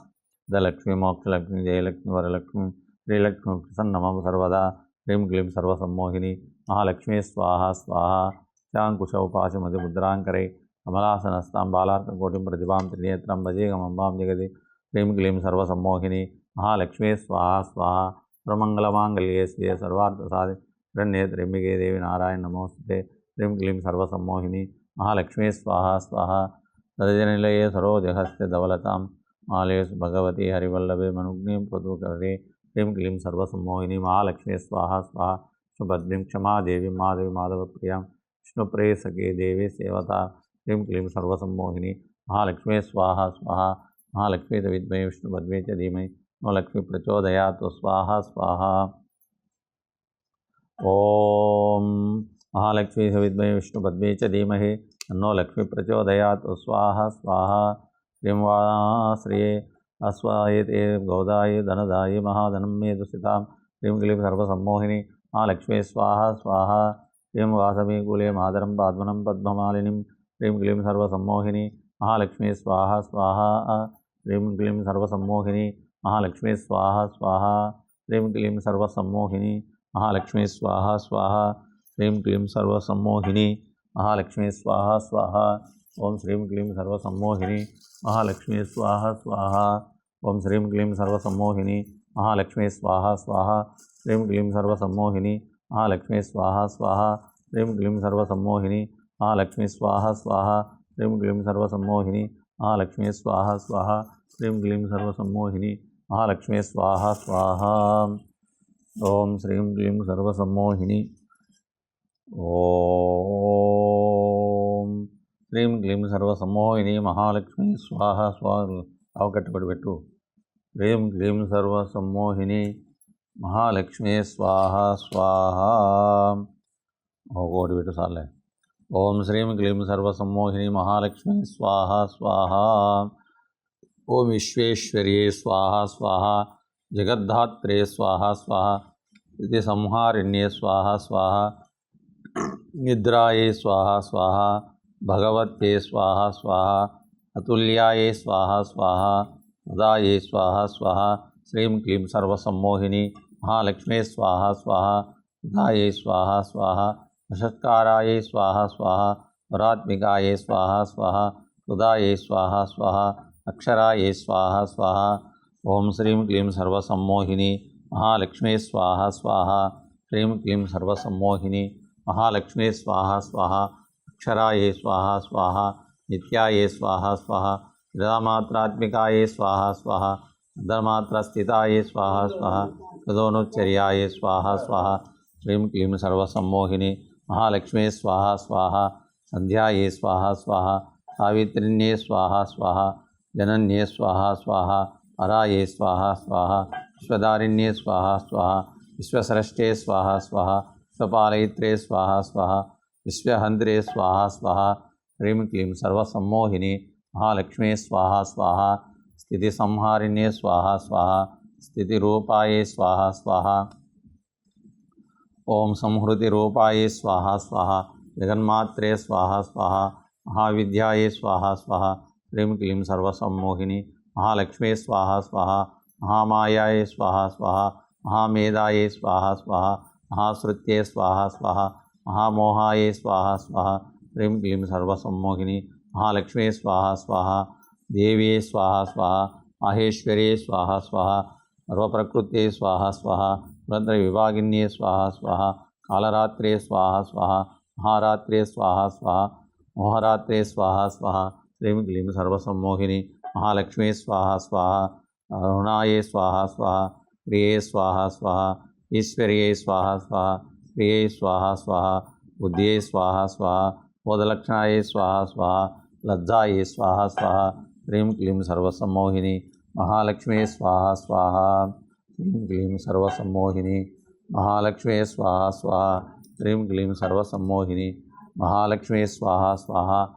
ధలక్ష్మీ మోక్షలక్ష్మీ జయలక్ష్మీ వరలక్ష్మీ శ్రీలక్ష్మీ ప్రసన్నమం సర్వదా. శ్రీం క్లీం సర్వసమ్మోహిని మహాలక్ష్మీ స్వాహ స్వాహ. శాంకుశౌపాశమతిముద్రాంకరే కమలాసనస్తాం బాలార్కకోటిం ప్రతిభాం త్రినేత్రం భజేగమంబాం జగది. శ్రీం క్లీం సర్వసమ్మోహిని మహాలక్ష్మీ స్వాహ స్వాహ. సర్వమంగళమాంగళ్యే శివే సర్వార్థసాధే శరణ్యే త్ర్యంబకే దేవి నారాయణ నమోస్తుతే. శ్రీం క్లీం సర్వసమ్మోహిని మహాలక్ష్మీ స్వాహ స్వాహ. సరజనిలయే సరోజహస్య ధవలతాం మాలేషు భగవతి హరివల్లభే మనుగ్నీం ప్రతూకరే. శ్రీం క్లీం సర్వసమ్మోహిని మహాలక్ష్మీ స్వాహ స్వాహ. విష్ణుపద్మీం క్షమాదేవి మాధవి మాధవప్రియాం విష్ణుప్రేయసకే దేవి సేవత. శ్రీం క్లీం సర్వసమ్మోహిని మహాలక్ష్మీ స్వాహ స్వాహ. మహాలక్ష్మీ విద్మహే విష్ణుపద్మే చ ధీమహి నో లక్ష్మీ ప్రచోదయాత్. స్వాహ స్వాహ. ఓం మహాలక్ష్మీ విద్మహే విష్ణుపద్మే చ ధీమహి తన్నో లక్ష్మీ ప్రచోదయాత్. స్వాహ స్వాహ. శ్రీం వా శ్రియే అస్వాయేతే గౌదాయ ధనదాయ మహాధనం మే దుసితాం. శ్రీం క్లీం సర్వసమ్మోహిని మహాలక్ష్మీ స్వాహ స్వాహ. శ్రీం వాసమే కులే మాతరం పాద్మనం పద్మమాలినిం. శ్రీం క్లీం సర్వసమ్మోహిని మహాలక్ష్మీ స్వాహ స్వాహ. శ్రీం క్లీం సర్వసమ్మోహిని మహాలక్ష్మీ స్వాహ స్వాహ. శ్రీం క్లీం సర్వసమ్మోహిని మహాలక్ష్మీ స్వాహ స్వాహ. శ్రీం క్లీం సర్వసమ్మోహిని మహాలక్ష్మీ స్వాహ స్వాహ. ఓం శ్రీం క్లీం సర్వసమ్మోహిని మహాలక్ష్మీ స్వాహ స్వాహ. ఓం శ్రీం క్లీం సర్వసమ్మోహిని మహాలక్ష్మీ స్వాహ స్వాహ. శ్రీం క్లీం సర్వసమ్మోహిని మహాలక్ష్మీ స్వాహ స్వాహ. శ్రీం క్లీం సర్వసమ్మోహిని మహాలక్ష్మీ స్వాహ స్వాహ. శ్రీం క్లీం సర్వసమ్మోహిని మహాలక్ష్మీ స్వాహ స్వాహ. శ్రీం క్లీం సర్వసమ్మోహిని మహాలక్ష్మీ స్వాహ స్వాహ. ఓం శ్రీం క్లీం సర్వసమ్మోహిని. ఓం శ్రీం క్లీం సర్వసమ్మోహిని మహాలక్ష్మీ స్వాహ స్వాహ. అవకట్టుబడి పెట్టు. శ్రీం క్లీం సర్వసమ్మోహిని మహాలక్ష్మీ స్వాహ స్వాహ. ఒకటి పెట్టు సార్లే. ఓం శ్రీం క్లీం సర్వసమ్మోహిని మహాలక్ష్మి స్వాహ స్వాహ. ఓం విశ్వేశ్వర్యే స్వాహ స్వాహ. జగద్ధాత్రే స్వాహ స్వాహ. ఇది సంహారిణ్యే స్వాహ స్వాహ. నిద్రాయే స్వాహ స్వాహ. భగవత్యే స్వాహ స్వాహ. అతుల్యాయే స్వాహ స్వాహ. ఉదాయే స్వాహ స్వాహ. శ్రీం క్లీం సర్వసమ్మోహిని మహాలక్ష్మే స్వాహ స్వాహ. ఉదాయే స్వాహ స్వాహ. వషత్కారాయే స్వాహ స్వాహ. వరాత్మికాయే స్వాహ స్వాహ. ఉదాయే స్వాహ స్వాహ. అక్షరాయే స్వాహ స్వాహ. ఓం శ్రీం క్లీం సర్వసమ్మోహిని మహాలక్ష్మే స్వాహ స్వాహ. శ్రీం క్లీం సర్వసమ్మోహిని మహాలక్ష్మే స్వాహ స్వాహ. అక్షరాయే స్వాహ స్వాహ. నిత్యాయే స్వాహ స్వాహ. విరామాత్రాత్మికాయే స్వాహ స్వాహ. అంతర్మాత్రస్థితాయే స్వాహ స్వాహ. తదోనుచ్చర్యాయే స్వాహ స్వాహ. శ్రీం క్లీం సర్వసమ్మోహిని మహాలక్ష్మే స్వాహ స్వాహ. సంధ్యాయే స్వాహ స్వాహ. సావిత్రిణ్యే స్వాహ స్వాహ. జనన్యే స్వాహ స్వాహ. పరాయే స్వాహ స్వాహ. విశ్వదారిణ్యే స్వాహ స్వాహ. విశ్వస్రష్టే స్వాహ స్వాహ. విశ్వపాలయిత్రే స్వాహ స్వాహ. విశ్వహంత్రే స్వాహ స్వాహ. హ్రీం క్లీం సర్వసమ్మోహిని మహాలక్ష్మే స్వాహ స్వాహ. స్థితి సంహారిణ్యే స్వాహ స్వాహ. స్థితిరూపాయే స్వాహ స్వాహ. ఓం సంహృతి రూపాయే స్వాహ స్వాహ. జగన్మాత్రే స్వాహ స్వాహ. మహావిద్యాయే స్వాహ స్వాహ. హ్రీం క్లీం సర్వసమ్మోహిని మహాలక్ష్మే స్వాహ స్వాహ. మహామాయాయే స్వాహ స్వాహ. మహామేధాయే స్వాహ స్వాహ. మహాశ్రుత్యే స్వాహ స్వాహ. మహామోహాయే స్వాహ స్వాహ. హ్రీం క్లీం సర్వసమ్మోహిని మహాలక్ష్మే స్వాహ స్వాహ. దేవ్యే స్వాహ స్వాహ. మాహేశ్వర్యే స్వాహ స్వాహ. సర్వప్రకృత్యే స్వాహ స్వాహ. రుద్రవిభాగిన్యే స్వాహ స్వాహ. కాళరాత్రే స్వాహ స్వాహ. మహారాత్రే స్వాహ స్వాహ. మోహరాత్రే స్వాహ స్వాహ. శ్రీం క్లీం సర్వసమ్మోహిని మహాలక్ష్మే స్వాహ స్వాహ. అరుణాయే స్వాహ స్వాహ. ప్రియే స్వాహ స్వాహ. ఈశ్వర్యే స్వాహ స్వాహ. ప్రియే స్వాహ స్వాహ. బుద్ధ్యే స్వాహ స్వాహ. బోధలక్షణాయే స్వాహ స్వాహ. లజ్జాయే స్వాహ స్వాహ. హ్రీం క్లీం సర్వసమ్మోహిని మహాలక్ష్మే స్వాహ స్వాహ. హ్రీం క్లీం సర్వసమ్మోహిని మహాలక్ష్మే స్వాహ స్వాహ. హ్రీం క్లీం సర్వసమ్మోహిని మహాలక్ష్మే స్వాహ స్వాహ.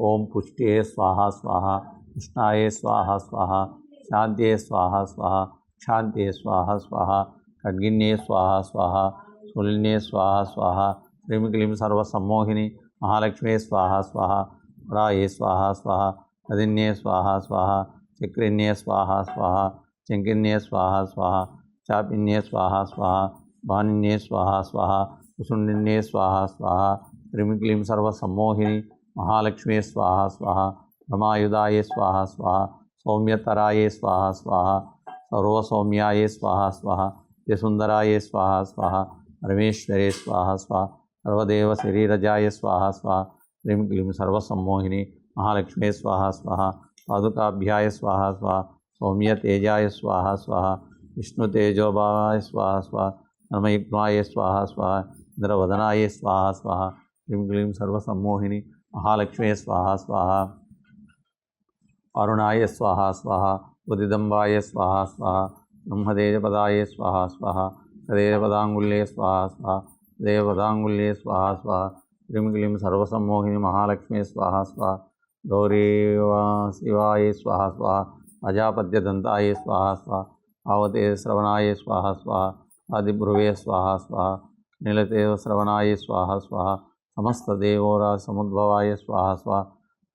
ఓం పుష్ట్యే స్వాహ స్వాహ. పుష్ణాయే స్వాహ స్వాహ. శాంత్యే స్వాహ స్వాహ. క్షాంత్యే స్వాహ స్వాహ. ఖడ్గిన్యే స్వాహ స్వాహ. శూలిన్యే స్వాహ స్వాహ. హ్రీం క్లీం సర్వసమ్మోహిని మహాలక్ష్మే స్వాహ స్వాహ. వరాయే స్వాహ స్వాహ. కదిన్యే స్వాహ స్వాహ. చక్రిన్యే స్వాహ స్వాహ. చంకిన్యే స్వాహ స్వాహ. చాపిన్యే స్వాహ స్వాహ. భానిన్యే స్వాహ స్వాహ. కుసుండిన్యే స్వాహ స్వాహ. హ్రీం క్లీం సర్వసమ్మోహిని మహాలక్ష్మే స్వాహ స్వాహ. బ్రహ్మాయుధాయే స్వాహ స్వాహ. సౌమ్యతరాయే స్వాహ స్వాహ. సర్వసౌమ్యాయే స్వాహ స్వాహ. సుందరాయే స్వాహ స్వాహ. పరమేశ్వరే స్వాహ స్వాహ. సర్వదేవ శరీరజాయ స్వాహ స్వాహ. హ్రీం క్లీం సర్వసమ్మోహిని మహాలక్ష్మే స్వాహ స్వాహ. పాదుకాభ్యాయ స్వాహ స్వాహ. సౌమ్యతేజాయ స్వాహ స్వాహ. విష్ణుతేజోభావాయ స్వాహ స్వాహ. ధర్మయుగ్మాయ స్వాహ స్వాహ. ఇంద్రవదనాయ స్వాహ స్వాహ. హ్రీం క్లీం సర్వసమ్మోహిని మహాలక్ష్మే స్వాహ స్వాహ. అరుణాయ స్వాహ స్వాహ. ఉదిదంబాయ స్వాహ స్వాహ. బ్రహ్మతేజపదాయ స్వాహ స్వాహ. తదేవపదాంగుల్యే స్వాహ స్వాహ. దేవపదాంగుల్యే స్వాహ స్వాహ. హ్రీం క్లీం సర్వసమ్మోహిని మహాలక్ష్మే స్వాహ స్వాహ. గౌరీ శివాయ స్వాహ స్వాహ. ప్రజాపత్యదంతాయ స్వాహ స్వాహ. ఆవతే శ్రవణాయ స్వాహ స్వాహ. ఆదిభ్రువే స్వాహ స్వాహ. నీలతేవ శ్రవణాయ స్వాహ స్వాహ. సమస్తదేవోరా సముద్భవాయ స్వాహ స్వాహ.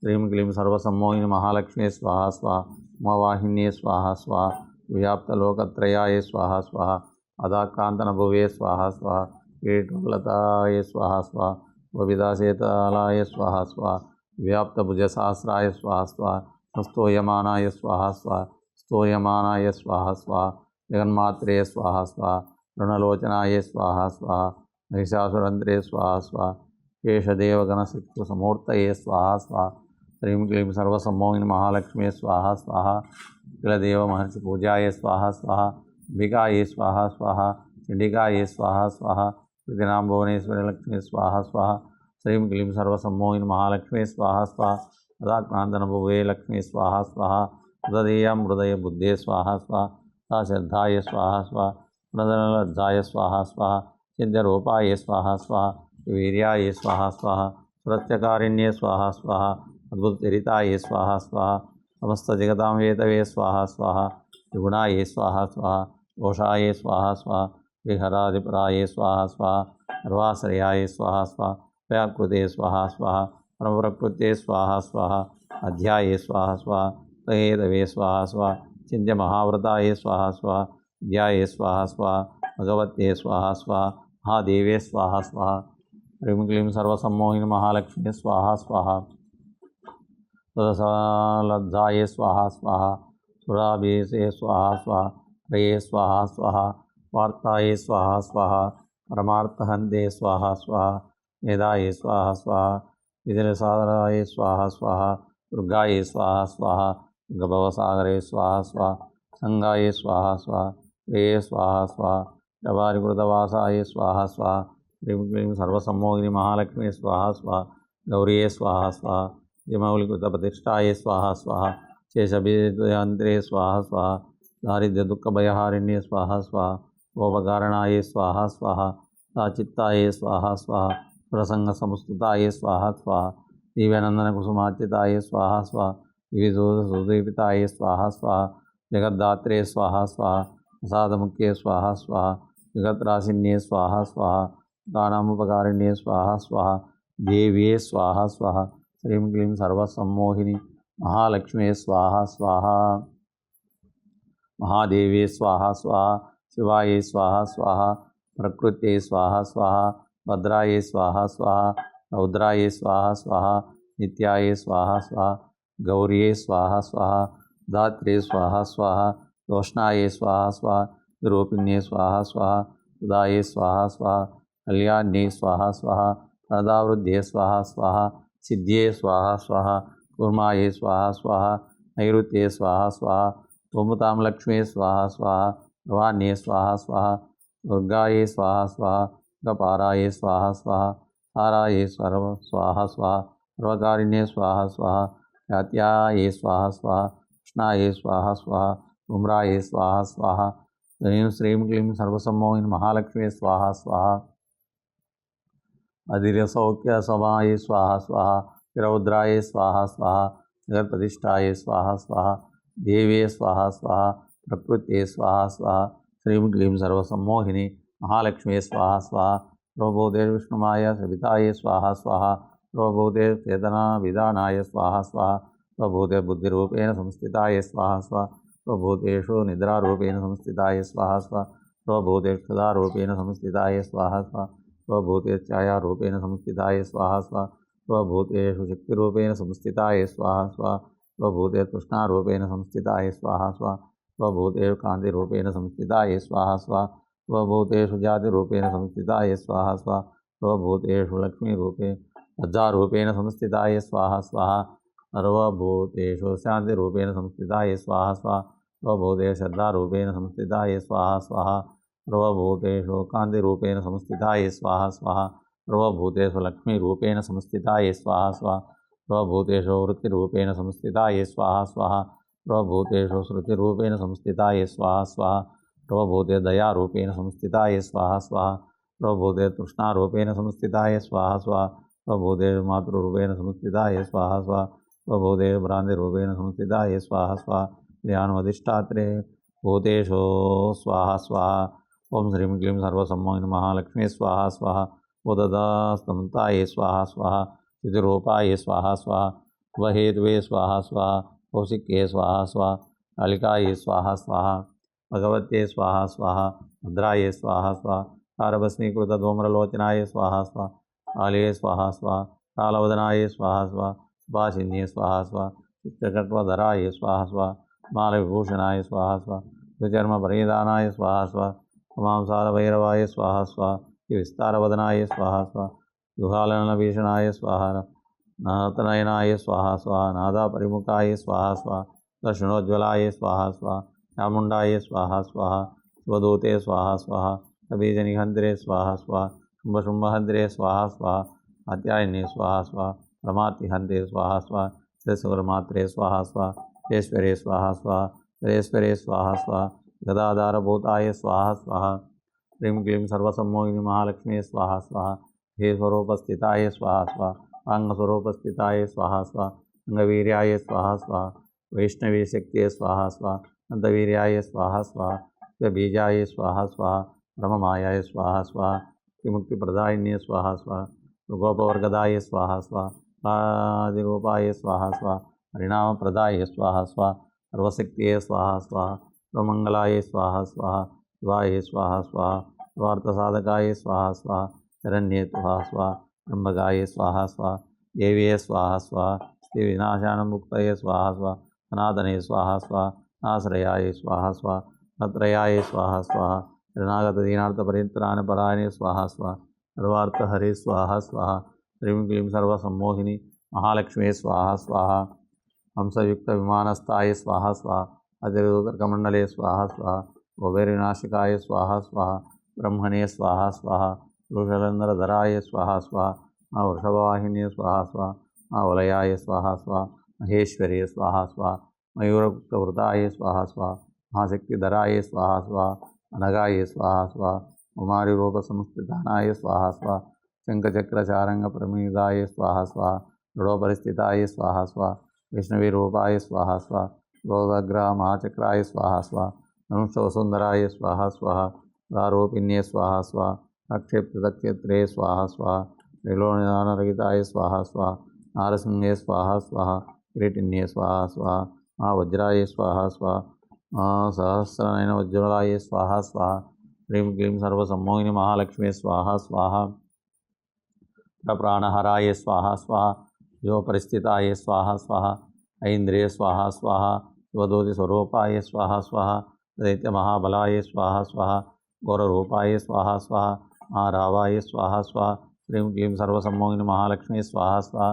హ్రీం క్లీం సర్వసమ్మోహిని మహాలక్ష్మే స్వాహ స్వాహ. ఉమావాహిన్యే స్వాహ స్వాహ. వ్యాప్తలోకత్రయాయ స్వాహ స్వాహ. అదాకాంతనభువే స్వాహ స్వాహ. కీటోలతాయ స్వాహ స్వాహ. విదాసేతాలాయ స్వాహ స్వాహ. వ్యాప్తభుజసహస్రాయ స్వాహ స్వాహ. స్తూయమానాయ స్వాహ స్వాహ. స్తూయమానాయ స్వాహ స్వాహ. జగన్మాత్రే స్వాహ స్వాహ. రుణలోచనాయ స్వాహ స్వాహ. మహిషాసురంధ్రే స్వాహ స్వాహ. కేశదేవగణశక్తిసమూర్తయే స్వాహ స్వాహ. హ్రీం క్లీం సర్వసమ్మోహిని మహాలక్ష్మే స్వాహ స్వాహ. కులదేవ మహర్షి పూజాయ స్వాహ స్వాహ. అంబికాయే స్వాహ స్వాహ. చండికాయే స్వాహ స్వాహ. ప్రతినాం భువనేశ్వరి లక్ష్మీ స్వాహ స్వాహ. హ్రీం క్లీం సర్వసమ్మోహిని మహాలక్ష్మే స్వాహ స్వాహ. సదాకాంతనభువే లక్ష్మీ స్వాహ స్వాహ. హృదయం హృదయ బుద్ధే స్వాహ స్వాహ. శ్రద్ధాయ స్వాహ స్వాహ. ప్రదలజ్జాయ స్వాహ స్వాహ. సిద్ధరూపాయ స్వాహ స్వాహ. వీర్యాయ స్వాహ స్వాహ. सुरत्यकारिण्ये स्वाहा स्वाहा अद्भुतचरिताये स्वाहा स्वाहा समस्तजगतां वेतवे स्वाहा स्वाहा त्रिगुणाये स्वाहा स्वाहा घोषाये स्वाहा स्वाहा विहरादिपराये स्वाहा स्वाहा सर्वाश्रयाय स्वाहा स्वाहा व्याकृते स्वाहा स्वाहा परमप्रकृते स्वाहा स्वाहा अध्याये स्वाहा स्वाहा तयेदवे स्वाहा स्वाहा चिन्त्य महाव्रताय स्वाहा स्वाहा विद्याये स्वाहा स्वाहा भगवते स्वाहा स्वाहा महादेवे स्वाहा स्वाहा ह्रीं क्लीं सर्वसम्मोहिनी महालक्ष्मी स्वाहा स्वाहा लब्धाये स्वाहा स्वाहा सुराभीसे स्वाहा स्वाहा प्रिये स्वाहा स्वाहा वार्ताये स्वाहा स्वाहा परमार्थहन्ते स्वाहा स्वाहा मेधाये स्वाहा स्वाहा विजयसाधनाय स्वाहा स्वाहा दुर्गाये स्वाहा स्वाहा गभवसागरे स्वाहा स्वाहा संगाये स्वाहा स्वाहा प्रिये स्वाहा स्वाहा जवारिकृतवासाय स्वाहा स्वाहा ह्रीं क्लीं सर्वसम्मोहिनी महालक्ष्मी स्वाहा स्वाहा गौरीये स्वाहा स्वाहा जमौलिकृतप्रतिष्ठाये स्वाहा स्वाहा शेषबीजयन्त्रे स्वाहा स्वाहा दारिद्र्यदुःखभयहारिण्ये स्वाहा स्वाहा गोपकारणाय स्वाहा स्वाहा साचित्ताये स्वाहा स्वाहा प्रसंगसंस्तुताय स्वाहा स्वाहा दिव्यानन्दनकुसुमार्चिताय स्वाहा स्वाहा विविधोदीपिताय स्वाहा स्वाहा जगद्धात्रे स्वाहा स्वाहा प्रसादमुख्ये स्वाहा स्वाहा जगत्रासिन्ये स्वाहा स्वाहा दानामुपकारिण्ये स्वाहा स्वाहा देव्ये स्वाहा स्वाहा ह्रीं क्लीं सर्वसम्मोहिनी महालक्ष्मी स्वाहा स्वाहा महादेवी स्वाहा स्वाहा शिवाय स्वाहा स्वाहा प्रकृते स्वाहा स्वाहा भद्राय स्वाहा स्वाहा रौद्राय स्वाहा स्वाहा नित्याय स्वाहा स्वाहा गौर्ये स्वाहा स्वाहा धात्रे स्वाहा स्वाहा रोषणाय स्वाहा स्वाहा विरूपिण्ये स्वाहा स्वाहा उदाये स्वाहा स्वाहा कल्याण्ये स्वाहा स्वाहा प्रदावृद्धे स्वाहा स्वाहा सिद्ध्ये स्वाहा स्वाहा कूर्माये स्वाहा स्वाहा नैऋत्ये स्वाहा स्वाहा गोमतां लक्ष्मी स्वाहा स्वाहा भवान्ये स्वाहा स्वाहा दुर्गाये स्वाहा स्वाहा कपाराये स्वाहा स्वाहा हाराये स्वाहा स्वाहा सर्वकारिण्ये स्वाहा स्वाहा ख्यात्याये स्वाहा स्वाहा कृष्णाये स्वाहा स्वाहा उम्राये स्वाहा स्वाहा श्रीं क्लीं सर्वसम्मोहिनी महालक्ष्मी स्वाहा स्वाहा अधीरसौख्यसमाये स्वाहा स्वाहा रौद्राय स्वाहा स्वाहा जगत्प्रतिष्ठाये स्वाहा स्वाहा देवे स्वाहा स्वाहा प्रकृते स्वाहा स्वाहा श्रीं क्लीं सर्वसम्मोहिनी महालक्ष्मी स्वाहा स्वाहा सर्वभूते विष्णुमाय सविताये स्वाहा स्वाहा सर्वभूते चेतनाविधानाय स्वाहा स्वाहा सर्वभूते बुद्धिरूपेण संस्थिताय स्वाहा स्वाहा सर्वभूतेषु निद्रारूपेण संस्थिताय स्वाहा स्वाहा सर्वभूतेषु क्षुधारूपेण संस्थिताय स्वाहा स्वाहा स्वभूते छायारूपेण संस्थिताय स्वाहा स्वाहा स्वभूतेषु शक्तिरूपेण संस्थिताय स्वाहा स्वाहा स्वभूते तृष्णारूपेण संस्थिताय स्वाहा स्वाहा स्वभूतेषु कान्तिरूपेण संस्थिताय स्वाहा स्वाहा स्वभूतेषु जातिरूपेण संस्थिताय स्वाहा स्वाहा स्वभूतेषु लक्ष्मीरूपे लज्जारूपेण संस्थिताय स्वाहा स्वाहा सर्वभूतेषु शान्तिरूपेण संस्थिताय स्वाहा स्वाहा स्वभूतेषु श्रद्धारूपेण संस्थिताय स्वाहा स्वाहा सर्वभूतेषु कान्तिरूपेण संस्थिताय स्वाहा स्वाहा सर्वभूतेषु लक्ष्मीरूपेण संस्थिताय स्वाहा स्वाहा सर्वभूतेषु वृत्तिरूपेण संस्थिताय स्वाहा स्वाहा सर्वभूतेषु श्रुतिरूपेण संस्थिताय स्वाहा स्वाहा सर्वभूते दयारूपेण संस्थिताय स्वाहा स्वाहा सर्वभूते तृष्णारूपेण संस्थिताय स्वाहा स्वाहा सर्वभूतेषु मातृरूपेण संस्थिताय स्वाहा स्वाहा सर्वभूतेषु भ्रान्तिरूपेण संस्थिताय स्वाहा स्वाहा ध्यानमधिष्ठात्रे भूतेषु स्वाहा स्वाहा ओम श्रीं क्लीं सर्वसम्मोहिनी महालक्ष्मी स्वाहा स्वाहा उददास्तमताये स्वाहा स्वाहा चितिरूपाये स्वाहा स्वाहा वहेद्वे स्वाहा स्वाहा कौशिक्ये स्वाहा स्वाहा कालिकाये स्वाहा स्वाहा भगवते स्वाहा स्वाहा भद्राये स्वाहा स्वाहा कारभस्मीकृतधूम्रलोचनाय स्वाहा स्वाहा काले स्वाहा स्वाहा कालवदनाय स्वाहा स्वाहा सुभाषिन्ये स्वाहा स्वाहा चित्रकट्वधराय स्वाहा स्वाहा मालविभूषणाय स्वाहा स्वाहा द्विचर्मपरिधानाय स्वाहा स्वाहा तमांसारभैरवाय स्वाहा स्वाहा विस्तारवदनाय स्वाहा स्वाहा युहालनभीषणाय स्वाहा नाथनयनाय स्वाहा स्वाहा नादापरिमुखाय स्वाहा स्वाहा दर्शनोज्ज्वलाय स्वाहा स्वाहा चामुण्डाय स्वाहा स्वाहा स्वदूते स्वाहा स्वाहा कबीजनिहन्त्रे स्वाहा स्वाहा शुम्भशुम्भहन्त्रे स्वाहा स्वाहा कात्यायने स्वाहा स्वाहा परमार्तिहन्त्रे स्वाहा स्वाहा श्रीसुरमात्रे स्वाहा स्वाहा ईश्वरे स्वाहा स्वाहा हरेश्वरे स्वाहा स्वाहा गदाधारभूताय स्वाहा स्वाहा ह्रीं क्लीं सर्वसम्मोहिनी महालक्ष्मी स्वाहा स्वाहा हे स्वरूपस्थिताय स्वाहा स्वाहा अंगस्वरूपस्थिताय स्वाहा स्वाहा अंगवीर्याय स्वाहा स्वाहा वैष्णवी शक्तिये स्वाहा स्वाहा अंतवीर्याय स्वाहा स्वाहा बीजाय स्वाहा स्वाहा ब्रह्ममायाय स्वाहा स्वाहा मुक्तिप्रदायिन्ये स्वाहा स्वाहा गोपवर्गदाय स्वाहा स्वाहा आदिरूपाय स्वाहा स्वाहा हरिनामप्रदाय स्वाहा स्वाहा सर्वशक्तिये स्वाहा स्वाहा सर्वमंगलाय स्वाहा स्वाहा शिवाय स्वाहा स्वाहा सर्वार्थसाधकाय स्वाहा स्वाहा शरण्ये स्वाहा स्वाहा त्र्यंबकाय स्वाहा स्वाहा देवीये स्वाहा स्वाहा स्थिविनाशानमुक्तये स्वाहा स्वाहा सनातने स्वाहा स्वाहा आश्रयाय स्वाहा स्वाहा अत्रयाय स्वाहा स्वाहा शरणागतदीनार्थपरित्राणपरायणे स्वाहा स्वाहा सर्वार्थहरे स्वाहा स्वाहा ह्रीं क्लीं सर्वसम्मोहिनी महालक्ष्मी स्वाहा स्वाहा हंसयुक्तविमानस्थाय स्वाहा स्वाहा अतिरुद्रकमण्डले स्वाहा स्वाहा कुबेरविनाशिकाय स्वाहा स्वाहा ब्रह्मणे स्वाहा स्वाहा वृषलेन्द्रधराय स्वाहा स्वाहा वृषभवाहिन्ये स्वाहा स्वाहा वलयाय स्वाहा स्वाहा महेश्वर्ये स्वाहा स्वाहा मयूरगुप्तवृताय स्वाहा स्वाहा महाशक्तिधराय स्वाहा स्वाहा अनगाय स्वाहा स्वाहा कुमारिरूपसंस्थितानाय स्वाहा स्वाहा शङ्खचक्रचारङ्गप्रमीदाय स्वाहा स्वाहा दृढोपरिस्थिताय स्वाहा स्वाहा वैष्णवीरूपाय स्वाहा स्वाहा गोदग्रमहाचक्राय स्वाहा स्वाहा धनुष्वसुन्दराय स्वाहा स्वाहा दारोपिन्ये स्वाहा स्वाहा अक्षेपृतक्षेत्रे स्वाहा स्वाहा त्रैलोक्यनिदानरहिताय स्वाहा स्वाहा नारसिंहे स्वाहा स्वाहा किरीटिन्ये स्वाहा स्वाहा महावज्राय स्वाहा स्वाहा सहस्रनयनोज्ज्वलाय स्वाहा स्वाहा ह्रीं क्लीं सर्वसम्मोहिनी महालक्ष्मी स्वाहा स्वाहा प्रप्राणहराय स्वाहा स्वाहा योपरिस्थिताय स्वाहा स्वाहा ऐन्द्रिय स्वाहा स्वाहा शिवदूतिस्वरूपाय स्वाहा स्वाहा दैत्यमहाबलाय स्वाहा स्वाहा घोररूपाय स्वाहा स्वाहा महारावाय स्वाहा स्वाहा ह्रीं क्लीं सर्वसम्मोहिनी महालक्ष्मी स्वाहा स्वाहा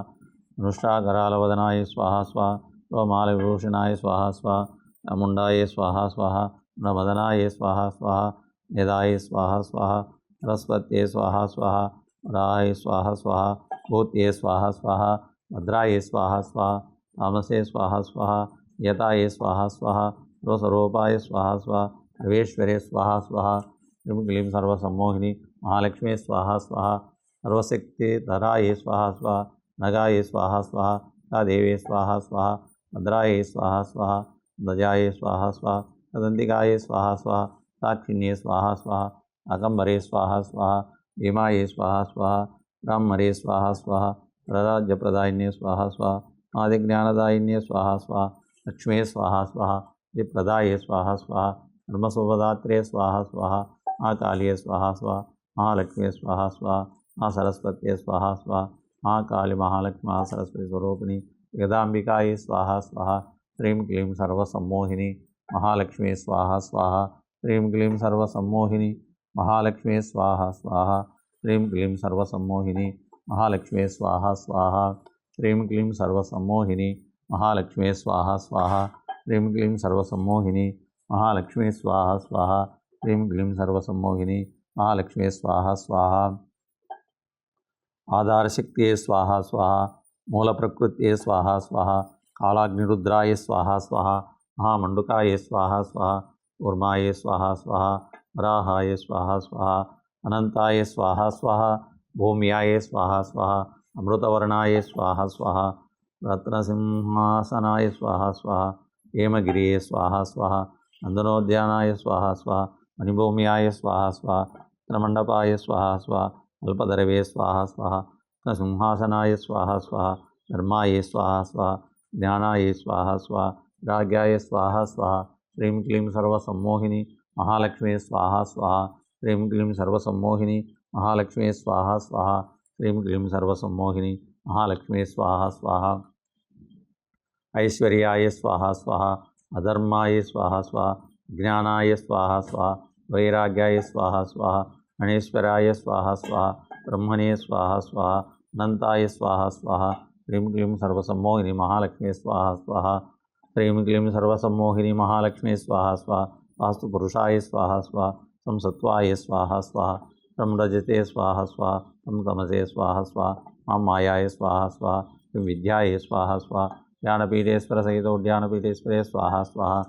अनुष्ठाकरालवदनाय स्वाहा स्वाहा रोमालविभूषणाय स्वाहा स्वाहा अमुण्डाय स्वाहा स्वाहा नमदनाय स्वाहा स्वाहा निदाय स्वाहा स्वाहा सरस्वत्ये स्वाहा स्वाहा राय स्वाहा स्वाहा भूत्ये स्वाहा स्वाहा भद्राय स्वाहा स्वाहा तामसे स्वाहा स्वाहा यताय स्वाहा स्वाहा रोस्वरूपाय स्वाहा स्वाहा सर्वेश्वरे स्वाहा स्वाहा ह्रीं क्लीं सर्वसम्मोहिनी महालक्ष्मी स्वाहा स्वाहा सर्वशक्तिधराय स्वाहा स्वाहा नगाय स्वाहा स्वाहा देवे स्वाहा स्वाहा भद्राय स्वाहा स्वाहा ध्वजाय स्वाहा स्वाहा तदंतिकाय स्वाहा स्वाहा साक्षिण्ये स्वाहा स्वाहा अकंबरे स्वाहा स्वाहा भीमाय स्वाहा स्वाहा ब्राह्मणे स्वाहा स्वाहा प्रराज्यप्रदायिन्ये स्वाहा स्वाहा आदिज्ञानदायिन्ये स्वाहा स्वाहा लक्ष्मी स्वाहा स्वाहा विप्रदाय स्वाहा स्वाहा धर्मसुभदात्रे स्वाहा स्वाहा महाकाल्ये स्वाहा स्वाहा महालक्ष्मी स्वाहा स्वाहा महासरस्वत्ये स्वाहा स्वाहा महाकाली महालक्ष्मी महासरस्वती स्वरूपिणी जगदाम्बिकाय स्वाहा स्वाहा ह्रीं क्लीं सर्वसम्मोहिनी महालक्ष्मी स्वाहा स्वाहा ह्रीं क्लीं सर्वसम्मोहिनी महालक्ष्मी स्वाहा स्वाहा ह्रीं क्लीं सर्वसम्मोहिनी महालक्ष्मी स्वाहा स्वाहा ह्रीं क्लीं सर्वसम्मोहिनी महालक्ष्मी स्वाहा स्वाहा ह्रीं क्लीं सर्वसम्मोहिनी महालक्ष्मी स्वाहा स्वाहा ह्रीं क्लीं सर्वसम्मोहिनी महालक्ष्मी स्वाहा स्वाहा आधारशक्तिये स्वाहा स्वाहा मूलप्रकृत्ये स्वाहा स्वाहा कालाग्निरुद्राय स्वाहा स्वाहा महामंडुकाय स्वाहा स्वाहा कूर्माय स्वाहा स्वाहा वराहाय स्वाहा स्वाहा अनंताय स्वाहा स्वाहा भूम्याय स्वाहा स्वाहा अमृतवर्णाय स्वाहा स्वाहा रत्नसिंहासनाय स्वाहा स्वाहा हेमगिरिये स्वाहा स्वाहा नंदनोद्यानाय स्वाहा स्वाहा मणिभूम्याय स्वाहा स्वाहा रत्नमंडपाय स्वाहा स्वाहा अल्पदरवे स्वाहा स्वाहा रत्नसिंहासनाय स्वाहा स्वाहा धर्माय स्वाहा स्वाहा ज्ञानाय स्वाहा स्वाहा राज्ञाय स्वाहा स्वाहा ह्रीं क्लीं सर्वसम्मोहिनी महालक्ष्मी स्वाहा स्वाहा ह्रीं क्लीं सर्वसम्मोहिनी महालक्ष्मी स्वाहा स्वाहा ह्रीं क्लीं सर्वसम्मोहिनी महालक्ष्मी स्वाहा स्वाहा ऐश्वर्याय स्वाहा स्वाहा अधर्माय स्वाहा स्वाहा ज्ञानाय स्वाहा स्वाहा वैराग्याय स्वाहा स्वाहा गणेश्वराय स्वाहा स्वाहा ब्रह्मणे स्वाहा स्वाहा अनंताय स्वाहा स्वाहा ह्रीं क्लीं सर्वसम्मोहिनी महालक्ष्मी स्वाहा स्वाहा ह्रीं क्लीं सर्वसम्मोहिनी महालक्ष्मी स्वाहा स्वाहा वास्तुपुरुषाय स्वाहा स्वाहा संसत्वाय स्वाहा स्वाहा तं रजते स्वाहा स्वाहा तं तमसे स्वाहा स्वाहा मां मायाय स्वाहा स्वाहा विद्याय स्वाहा स्वाहा ज्ञानपीठेश्वर सहित ज्ञानपीठेश्वरे स्वाहा स्वाहा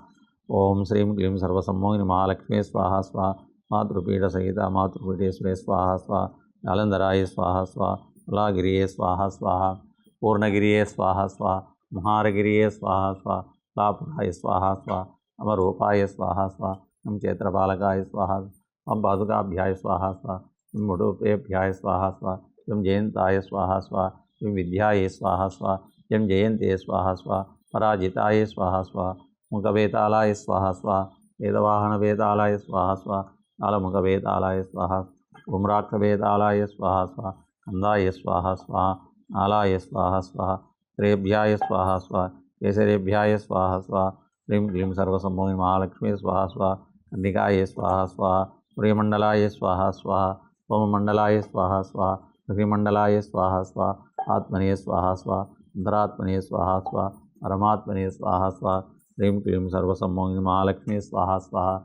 ओम श्रीं क्लीं सर्वसम्मोहिनी महालक्ष्मी स्वाहा स्वाहा मातृपीठ सहित मातृपीठेश्वरे स्वाहा स्वाहा जालंधराय स्वाहा स्वाहा तुलागिरिये स्वाहा स्वाहा पूर्णगिरिये स्वाहा स्वाहा महारगिरिये स्वाहा स्वाहा लापुराय स्वाहा स्वाहा अमरूपाय स्वाहा स्वाहा ओम चैत्रपालकाय स्वाहा ओम पादुकाभ्याय स्वाहा स्वाहा ओम मुडुपेभ्याय स्वाहा स्वाहा ओम जयंताय स्वाहा स्वाहा ओम विद्याय स्वाहा स्वाहा ओम जयंते स्वाहा स्वाहा पराजिताय स्वाहा स्वाहा मुखवेतालाय स्वाहा स्वाहा वेदवाहन वेदालाय स्वाहा स्वाहा कालमुखवेतालाय स्वाहा उम्राक्षवेतालाय स्वाहा स्वाहा कंदाय स्वाहा स्वाहा आलाय स्वाहा स्वाहा त्रेभ्याय स्वाहा स्वाहा केसरेभ्याय स्वाहा स्वाहा क्लीं क्लीं सर्वसम्मोहिनी महालक्ष्मी स्वाहा स्वाहा कन्निकाय स्वाहा स्वाहा सूर्यमंडलाय स्वाहा स्वाहा सोममंडलाय स्वाहा स्वाहा ऋषिमंडलाय स्वाहा स्वाहा आत्मने स्वाहा स्वाहा अंतरात्मने स्वाहा स्वाहा परमात्मने स्वाहा स्वाहा क्लीं क्लीं सर्वसम्मोहिनी महालक्ष्मी स्वाहा स्वाहा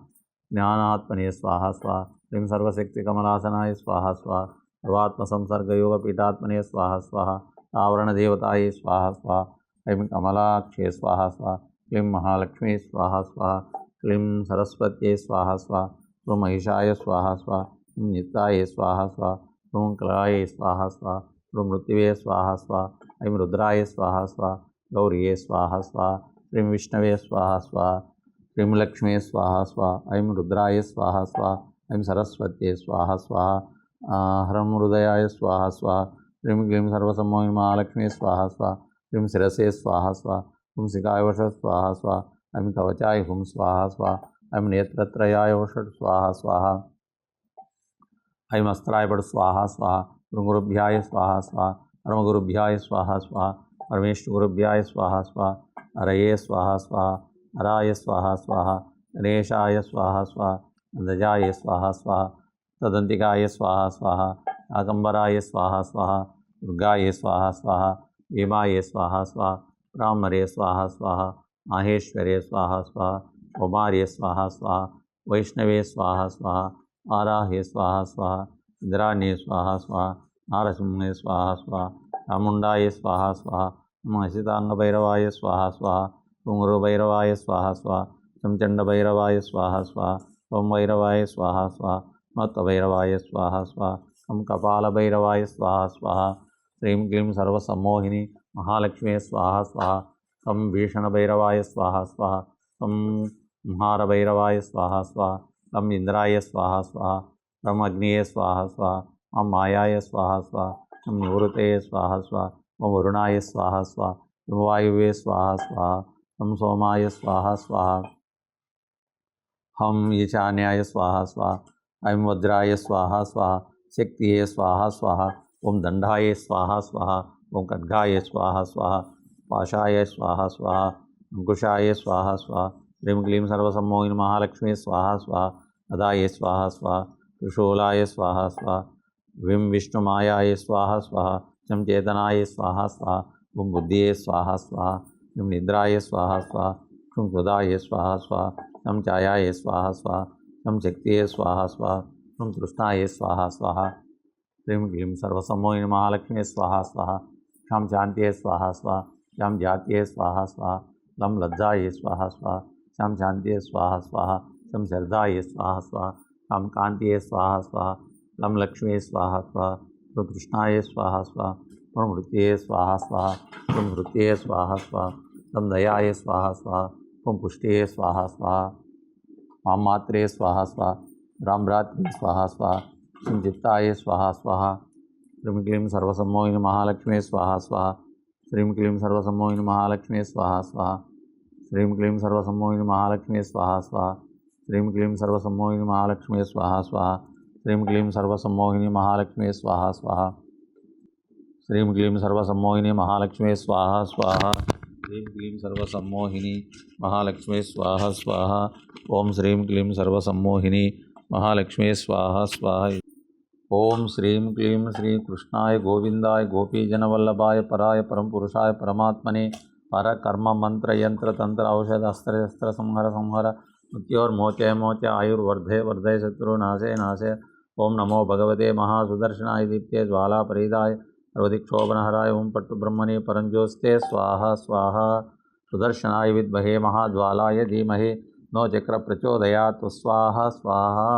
ज्ञानात्मने स्वाहा स्वाहा क्लीं सर्वशक्तिकमलासनाय स्वाहा स्वाहा सर्वात्मसंसर्गयोगपीठात्मने स्वाहा स्वाहा आवरणदेवताय स्वाहा स्वाहा क्लीं कमलाक्षे स्वाहा स्वाहा क्लीं महालक्ष्मी स्वाहा स्वाहा क्लीं सरस्वत्यै स्वाहा स्वाहा क्लीं महिषाय स्वाहा स्वाहा क्लीं नित्याय स्वाहा स्वाहा क्लीं कलाय स्वाहा स्वाहा क्लीं मृत्युवे स्वाहा स्वाहा ऐं रुद्राय स्वाहा स्वाहा गौरिये स्वाहा स्वाहा क्लीं विष्णवे स्वाहा स्वाहा क्लीं लक्ष्मी स्वाहा स्वाहा ऐं रुद्राय स्वाहा स्वाहा ऐं सरस्वत्यै स्वाहा स्वाहा हरं हृदयाय स्वाहा स्वाहा क्लीं क्लीं सर्वसम्मोहिनी महालक्ष्मी स्वाहा स्वाहा क्लीं शिरसे स्वाहा स्वाहा हुं शिखाय वषट् स्वाहा स्वाहा ऐं कवचाय हुं स्वाहा स्वाहा ऐं नेत्रत्रयाय वषट् स्वाहा स्वाहा ऐं अस्त्राय वट् स्वाहा स्वाहा गुरुभ्याय स्वाहा स्वाहा परमगुरुभ्याय स्वाहा स्वाहा परमेष्ठगुरुभ्याय स्वाहा स्वाहा हरये स्वाहा स्वाहा हराय स्वाहा स्वाहा गणेशाय स्वाहा स्वाहा गजाय स्वाहा स्वाहा तदंतिकाय स्वाहा स्वाहा काकंबराय स्वाहा स्वाहा दुर्गाय स्वाहा स्वाहा भीमाय स्वाहा स्वाहा ब्राह्मणे स्वाहा स्वाहा माहेश्वरे स्वाहा स्वाहा कौमार्ये स्वाहा स्वाहा वैष्णवे स्वाहा स्वाहा आराहे स्वाहा स्वाहा इंद्राण्ये स्वाहा स्वाहा नारसिंहे स्वाहा स्वाहा चामुंडाय स्वाहा स्वाहा असितांगभैरवाय स्वाहा स्वाहा कुंगुरभैरवाय स्वाहा स्वाहा चमचंडभैरवाय स्वाहा स्वाहा ओम भैरवाय स्वाहा स्वाहा मत्तभैरवाय स्वाहा स्वाहा ओम कपालभैरवाय स्वाहा स्वाहा श्रीं क्लीं सर्वसम्मोहिनी महालक्ष्मी स्वाहा स्वाहा कम भीषणभैरवाय स्वाहा स्वाहा कम महारभैरवाय स्वाहा स्वाहा कम इंद्राय स्वाहा स्वाहा कम अग्निये स्वाहा स्वाहा कम मायाय स्वाहा स्वाहा कम निवृत्तये स्वाहा स्वाहा कम वरुणाय स्वाहा स्वाहा कम वायुवे स्वाहा स्वाहा कम सोमाय स्वाहा स्वाहा हम ईशान्याय स्वाहा स्वाहा ऐं वज्राय स्वाहा स्वाहा शक्तिये स्वाहा स्वाहा ओम दंडाय स्वाहा स्वाहा ओम खड्गाय स्वाहा स्वाहा पाशाय स्वाहा स्वाहा अंकुशाय स्वाहा स्वाहा क्लीं क्लीं सर्वसम्मोहिनी महालक्ष्मी स्वाहा स्वाहा अदाय स्वाहा स्वाहा त्रिशूलाय स्वाहा स्वाहा विं विष्णुमायाय स्वाहा स्वाहा चम चेतनाय स्वाहा स्वाहा ओम बुद्धिये स्वाहा स्वाहा क्लीं निद्राय स्वाहा स्वाहा क्लीं क्रोधाय स्वाहा स्वाहा चम चायाय स्वाहा स्वाहा चम शक्तिये स्वाहा स्वाहा क्लीं तृष्णाय स्वाहा स्वाहा क्लीं क्लीं सर्वसम्मोहिनी महालक्ष्मी स्वाहा स्वाहा क्षम शांतिये स्वाहा स्वाहा श्याम जातिये स्वाहा स्वाहा लम लज्जाये स्वाहा स्वाहा श्याम शांतिये स्वाहा स्वाहा शम श्रद्धाये स्वाहा स्वाहा श्याम कांतिये स्वाहा स्वाहा लम लक्ष्मी स्वाहा स्वाहा तो कृष्णाय स्वाहा स्वाहा ओम मृत्युये स्वाहा स्वाहा ओम मृत्युये स्वाहा स्वाहा तम दयाये स्वाहा स्वाहा ओम पुष्टिये स्वाहा स्वाहा माम मात्रे स्वाहा स्वाहा रामरात्रि स्वाहा स्वाहा श्रीं चित्ताय स्वाहा स्वाहा श्रीं क्लीं सर्वसम्मोहिनी महालक्ष्मी स्वाहा स्वाहा श्रीं क्लीं सर्वसम्मोहिनी महालक्ष्मी स्वाहा स्वाहा श्रीं क्लीं सर्वसम्मोहिनी महालक्ष्मी स्वाहा स्वाहा श्रीं क्लीं सर्वसम्मोहिनी महालक्ष्मी स्वाहा स्वाहा श्रीं क्लीं सर्वसम्मोहिनी महालक्ष्मी स्वाहा स्वाहा श्रीं क्लीं सर्वसम्मोहिनी महालक्ष्मी स्वाहा स्वाहा श्रीं क्लीं सर्वसम्मोहिनी महालक्ष्मी स्वाहा स्वाहा ओम श्रीं क्लीं सर्वसम्मोहिनी महालक्ष्मी स्वाहा स्वाहा ओम श्रीं क्लीं श्री कृष्णाय गोविंदाय गोपीजनवल्लभाय पराय परम पुरुषाय परमात्मने पर कर्म मंत्र यंत्र तंत्र औषध अस्त्र शस्त्र संहर संहर मृत्योर्मोचय मोचय आयुर्वर्धय वर्धय शत्रुनाशय नाशय ओम नमो भगवते महासुदर्शनाय दीप्ते ज्वालापरिदाय सर्वदिक्षोभनहराय ओम पट्टुब्रह्मणे परंजोस्ते स्वाहा स्वाहा सुदर्शनाय विद्महे महाज्वालाय धीमहि नो चक्र प्रचोदयात् स्वाहा स्वाहा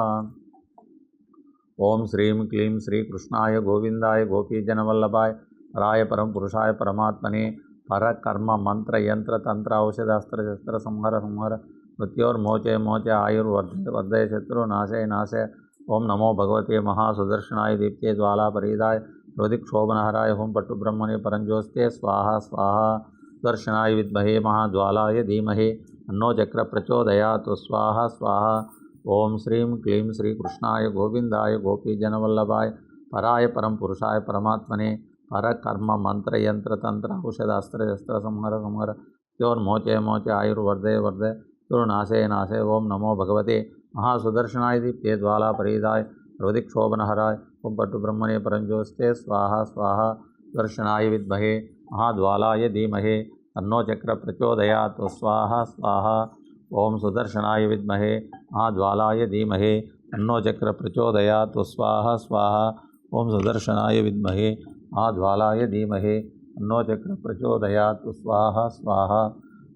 ओम श्रीं क्लीं श्रीकृष्णाय गोविंदाय गोपीजनवल्लभाय पराय परम पुरुषाय परमात्मने पर कर्म मंत्र यंत्र तंत्र औषधास्त्र शस्त्र संहार संहार मृत्योर्मोचे मोचे आयुर्वर्धय वर्धय शत्रुनाशय नाशय। ओम नमो भगवते महासुदर्शनाय दीप्ते ज्वालापरीदाय रोदिक्षोभनहराय ओम पट्टुब्रह्मणे परंजोस्ते स्वाहा स्वाहा। सुदर्शनाय विद्महे महाज्वालाय धीमहि अन्नो चक्र प्रचोदयात् स्वाहा स्वाहा। ओम श्रीं क्लीं श्रीकृष्णाय गोविंदाय गोपीजनवल्लभाय पराय परम पुरुषाय परमात्मने पर कर्म मंत्र यंत्र तंत्र औषधास्त्र शस्त्र संहार संहार मृत्योर्मोचे मोचे आयुर्वर्धय वर्धय शत्रुनाशय नाशय। ओम नमो भगवते महासुदर्शनाय दीप्ते ज्वालापरीदाय रोदिक्षोभनहराय ओम पट्टुब्रह्मणे परंजोस्ते स्वाहा स्वाहा। सुदर्शनाय विद्महे महाज्वालाय धीमहि तन्नो चक्र प्रचोदयात् स्वाहा स्वाहा। ओम सुदर्शनाय विद्महे महाज्वालाय धीमहि तन्नो चक्र प्रचोदयात् स्वाहा स्वाहा। ओम सुदर्शनाय विद्महे महाज्वालाय धीमहि तन्नो चक्र प्रचोदयात् स्वाहा स्वाहा।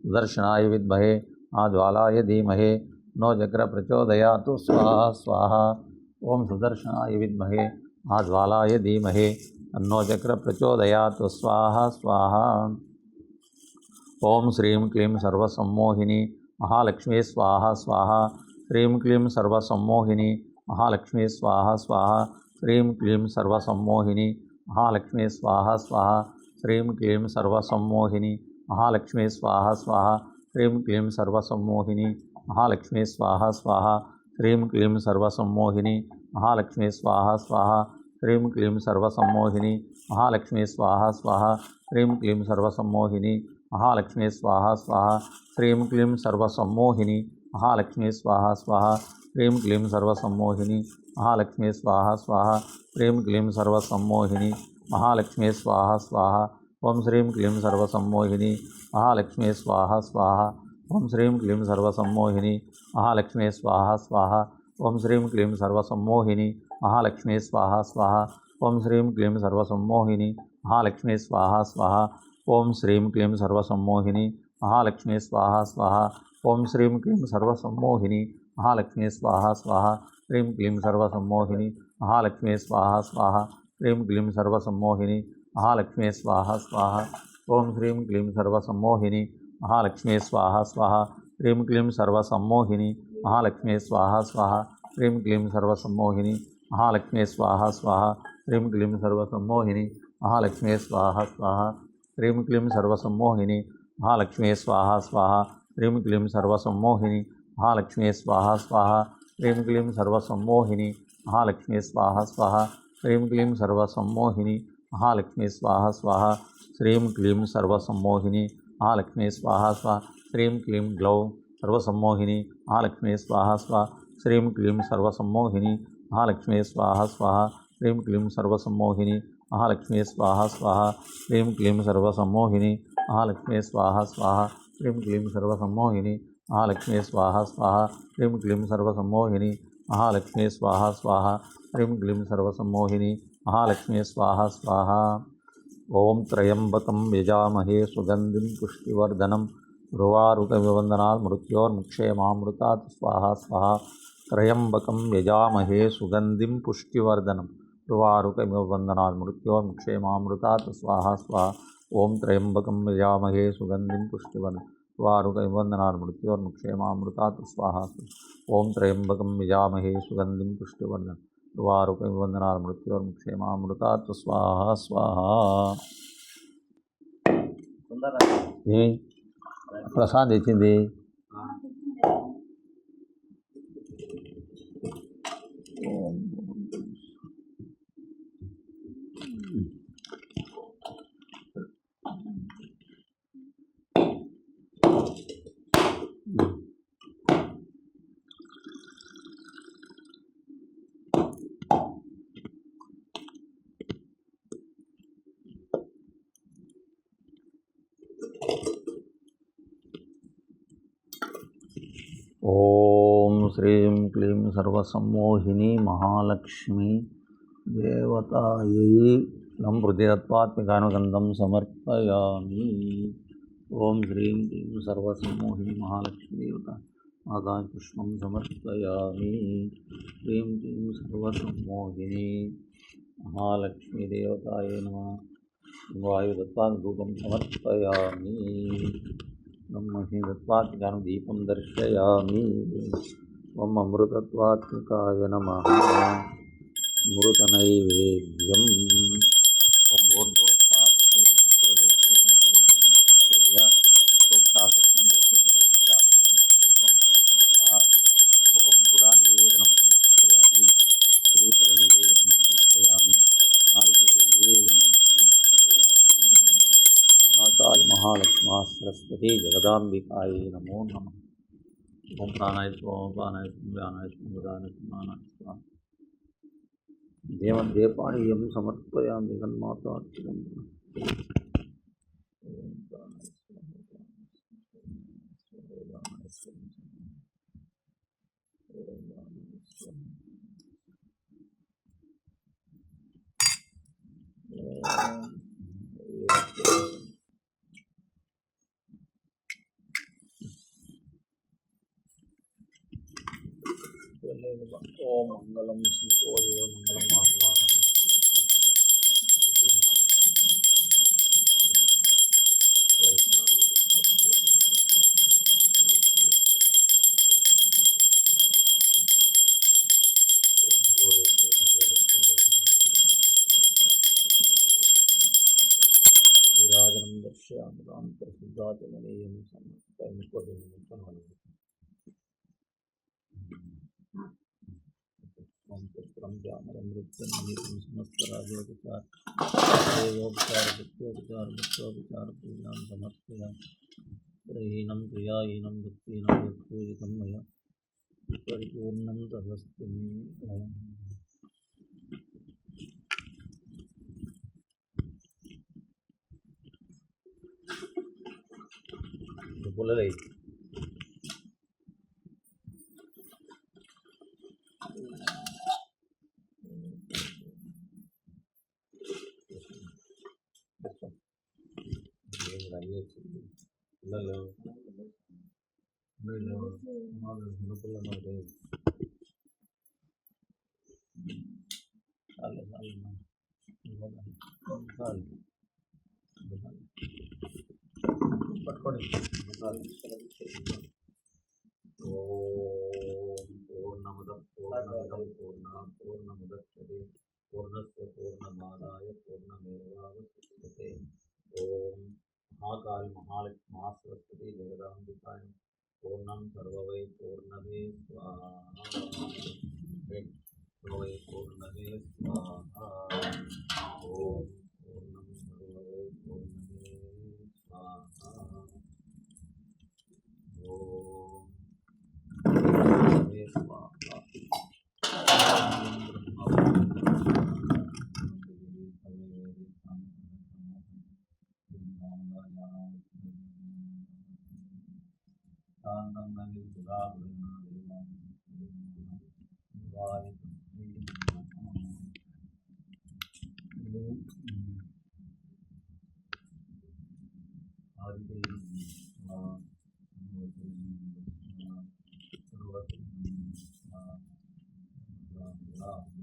सुदर्शनाय विद्महे महाज्वालाय धीमहि तन्नो चक्र प्रचोदयात् स्वाहा स्वाहा। ओम सुदर्शनाय विद्महे महाज्वालाय धीमहि तन्नो चक्र प्रचोदयात् स्वाहा स्वाहा। ओम श्रीं क्लीं सर्वसम्मोहिनी महालक्ष्मी स्वाहा स्वाहा। श्रीं क्लीं सर्वसम्मोहिनी महालक्ष्मी स्वाहा स्वाहा। श्रीं क्लीं सर्वसम्मोहिनी महालक्ष्मी स्वाहा स्वाहा। श्रीं क्लीं सर्वसम्मोहिनी महालक्ष्मी स्वाहा स्वाहा। श्रीं क्लीं सर्वसम्मोहिनी महालक्ष्मी स्वाहा स्वाहा। श्रीं क्लीं सर्वसम्मोहिनी महालक्ष्मी स्वाहा स्वाहा। श्रीं क्लीं सर्वसम्मोहिनी महालक्ष्मी स्वाहा स्वाहा। श्रीं क्लीं सर्वसम्मोहिनी महालक्ष्मी स्वाहा स्वाहा। श्रीं क्लीं सर्वसम्मोहिनी महालक्ष्मी स्वाहा स्वाहा। श्रीं क्लीं सर्वसम्मोहिनी महालक्ष्मी स्वाहा स्वाहा। श्रीं क्लीं सर्वसम्मोहिनी महालक्ष्मी स्वाहा स्वाहा। ओम श्रीं क्लीं सर्वसम्मोहिनी महालक्ष्मी स्वाहा स्वाहा। ओम श्रीं क्लीं सर्वसम्मोहिनी महालक्ष्मी स्वाहा स्वाहा। ओम श्रीं क्लीं सर्वसम्मोहिनी महालक्ष्मी स्वाहा स्वाहा। ओम श्रीं क्लीं सर्वसम्मोहिनी महालक्ष्मी स्वाहा स्वाहा। ओम श्रीं क्लीं सर्वसम्मोहिनी महालक्ष्मी स्वाहा स्वाहा। ओम श्रीं क्लीं सर्वसम्मोहिनी महालक्ष्मी स्वाहा स्वाहा। श्रीं क्लीं सर्वसम्मोहिनी महालक्ष्मी स्वाहा स्वाहा। श्रीं क्लीं सर्वसम्मोहिनी महालक्ष्मी स्वाहा स्वाहा। ओम श्रीं क्लीं सर्वसम्मोहिनी महालक्ष्मी स्वाहा स्वाहा। श्रीं क्लीं सर्वसम्मोहिनी महालक्ष्मी स्वाहा स्वाहा। श्रीं क्लीं सर्वसम्मोहिनी महालक्ष्मी स्वाहा स्वाहा। श्रीं क्लीं सर्वसम्मोहिनी महालक्ष्मी स्वाहा स्वाहा। श्रीं क्लीं सर्वसम्मोहिनी महालक्ष्मी स्वाहा स्वाहा। श्रीं क्लीं सर्वसम्मोहिनी महालक्ष्मी स्वाहा स्वाहा। श्रीं क्लीं सर्वसम्मोहिनी महालक्ष्मी स्वाहा स्वाहा। श्रीं क्लीं सर्वसम्मोहिनी महालक्ष्मी स्वाहा स्वाहा। श्रीं क्लीं सर्वसम्मोहिनी महालक्ष्मी स्वाहा स्वाहा। श्रीं क्लीं ग्लौं सर्वसम्मोहिनी महालक्ष्मी स्वाहा स्वाहा। श्रीं क्लीं सर्वसम्मोहिनी महालक्ष्मी स्वाहा स्वाहा। श्रीं क्लीं सर्वसम्मोहिनी महालक्ष्मी स्वाहा स्वाहा। श्रीं क्लीं सर्वसम्मोहिनी महालक्ष्मी स्वाहा स्वाहा। श्रीं क्लीं सर्वसम्मोहिनी महालक्ष्मी स्वाहा स्वाहा। श्रीं क्लीं सर्वसम्मोहिनी महालक्ष्मी स्वाहा स्वाहा। श्रीं क्लीं सर्वसम्मोहिनी महालक्ष्मी स्वाहा स्वाहा। ओम त्र्यंबकं यजामहे सुगंधिं पुष्टिवर्धनम् उर्वारुकमिवन्दनात् मृत्योर्मुक्षेमामृतात् स्वाहा स्वाहा। त्र्यंबकं यजामहे सुगंधिं पुष्टिवर्धनम् उर्वारुकमिवन्दनात् मृत्योर्मुक्षेमामृतात् स्वाहा स्वाहा। ओम त्र्यंबकं यजामहे सुगंधिं पुष्टिवर्धनम् उर्वारुकमिवन्दनात् मृत्योर्मुक्षेमामृतात् स्वाहा। ओम त्र्यंबकं यजामहे सुगंधिं पुष्टिवर्धनम् उर्वारुकमिवन्दनात् मृत्योर्मुक्षेमामृतात् स्वाहा स्वाहा। प्रसाद इच्छिंది ओम श्रीं क्लीं सर्वसम्मोहिनी महालक्ष्मी देवतायै लं हृदयत्वात्मिकानुगन्धं समर्पयामि। ओम श्रीं क्लीं सर्वसम्मोहिनी महालक्ष्मी देवता आदाय पुष्पं समर्पयामि। क्लीं क्लीं सर्वसम्मोहिनी महालक्ष्मीदेवताय नमः। वायुदत्तात् धूपं समर्पयामि। ब्रह्मणि दत्तात् दीपं दर्शयामि। ॐ अमृतत्वात्मकाय नमः। मृतनैवेद्यम्। ॐ भूर्भुवस्वाहा ओम गुडानिवेदनं समर्पयामि। श्रीफलनिवेदनं समर्पयामि। नारिकेलनिवेदनं समर्पयामि। महाकाल महालक्ष्मा सरस्वती जगदाम्बिकायै नमो नमः। ओम प्राणाय स्वाहा अपानाय व्यानाय उदानाय समानाय स्वाहा। देवदेवपाणीयं समर्पयामि जगन्मातार्चितं। ओम प्राणाय ओम मंगलम श्रीकोदेव मंगलम आह्वानम। विराजनं दर्शयामि सिद्धाचमनीयं समर्पयामि। पुत्रं श्यामलं नृत्यं समस्तराजोपचारोपचारभक्तोपचारपूजां समर्पयामि। त्रयीनं क्रियाहीनं भक्तिहीनं यत्पूजितं मया परिपूर्णं तदस्तु मे। बोलले पूर्णमदः पूर्णमिदं पूर्णात् पूर्णमुदच्यते पूर्णस्य पूर्णमादाय पूर्णमेवावशिष्यते। ओम महाकाल महालक्ष्मा सरस्वती जगदाम्बिकाय पूर्णं सर्ववै पूर्णमे स्वाहा। सर्ववै पूर्णमे स्वाहा। ओम पूर्णं सर्ववै पूर्णमे स्वाहा। ओम स्वाहा।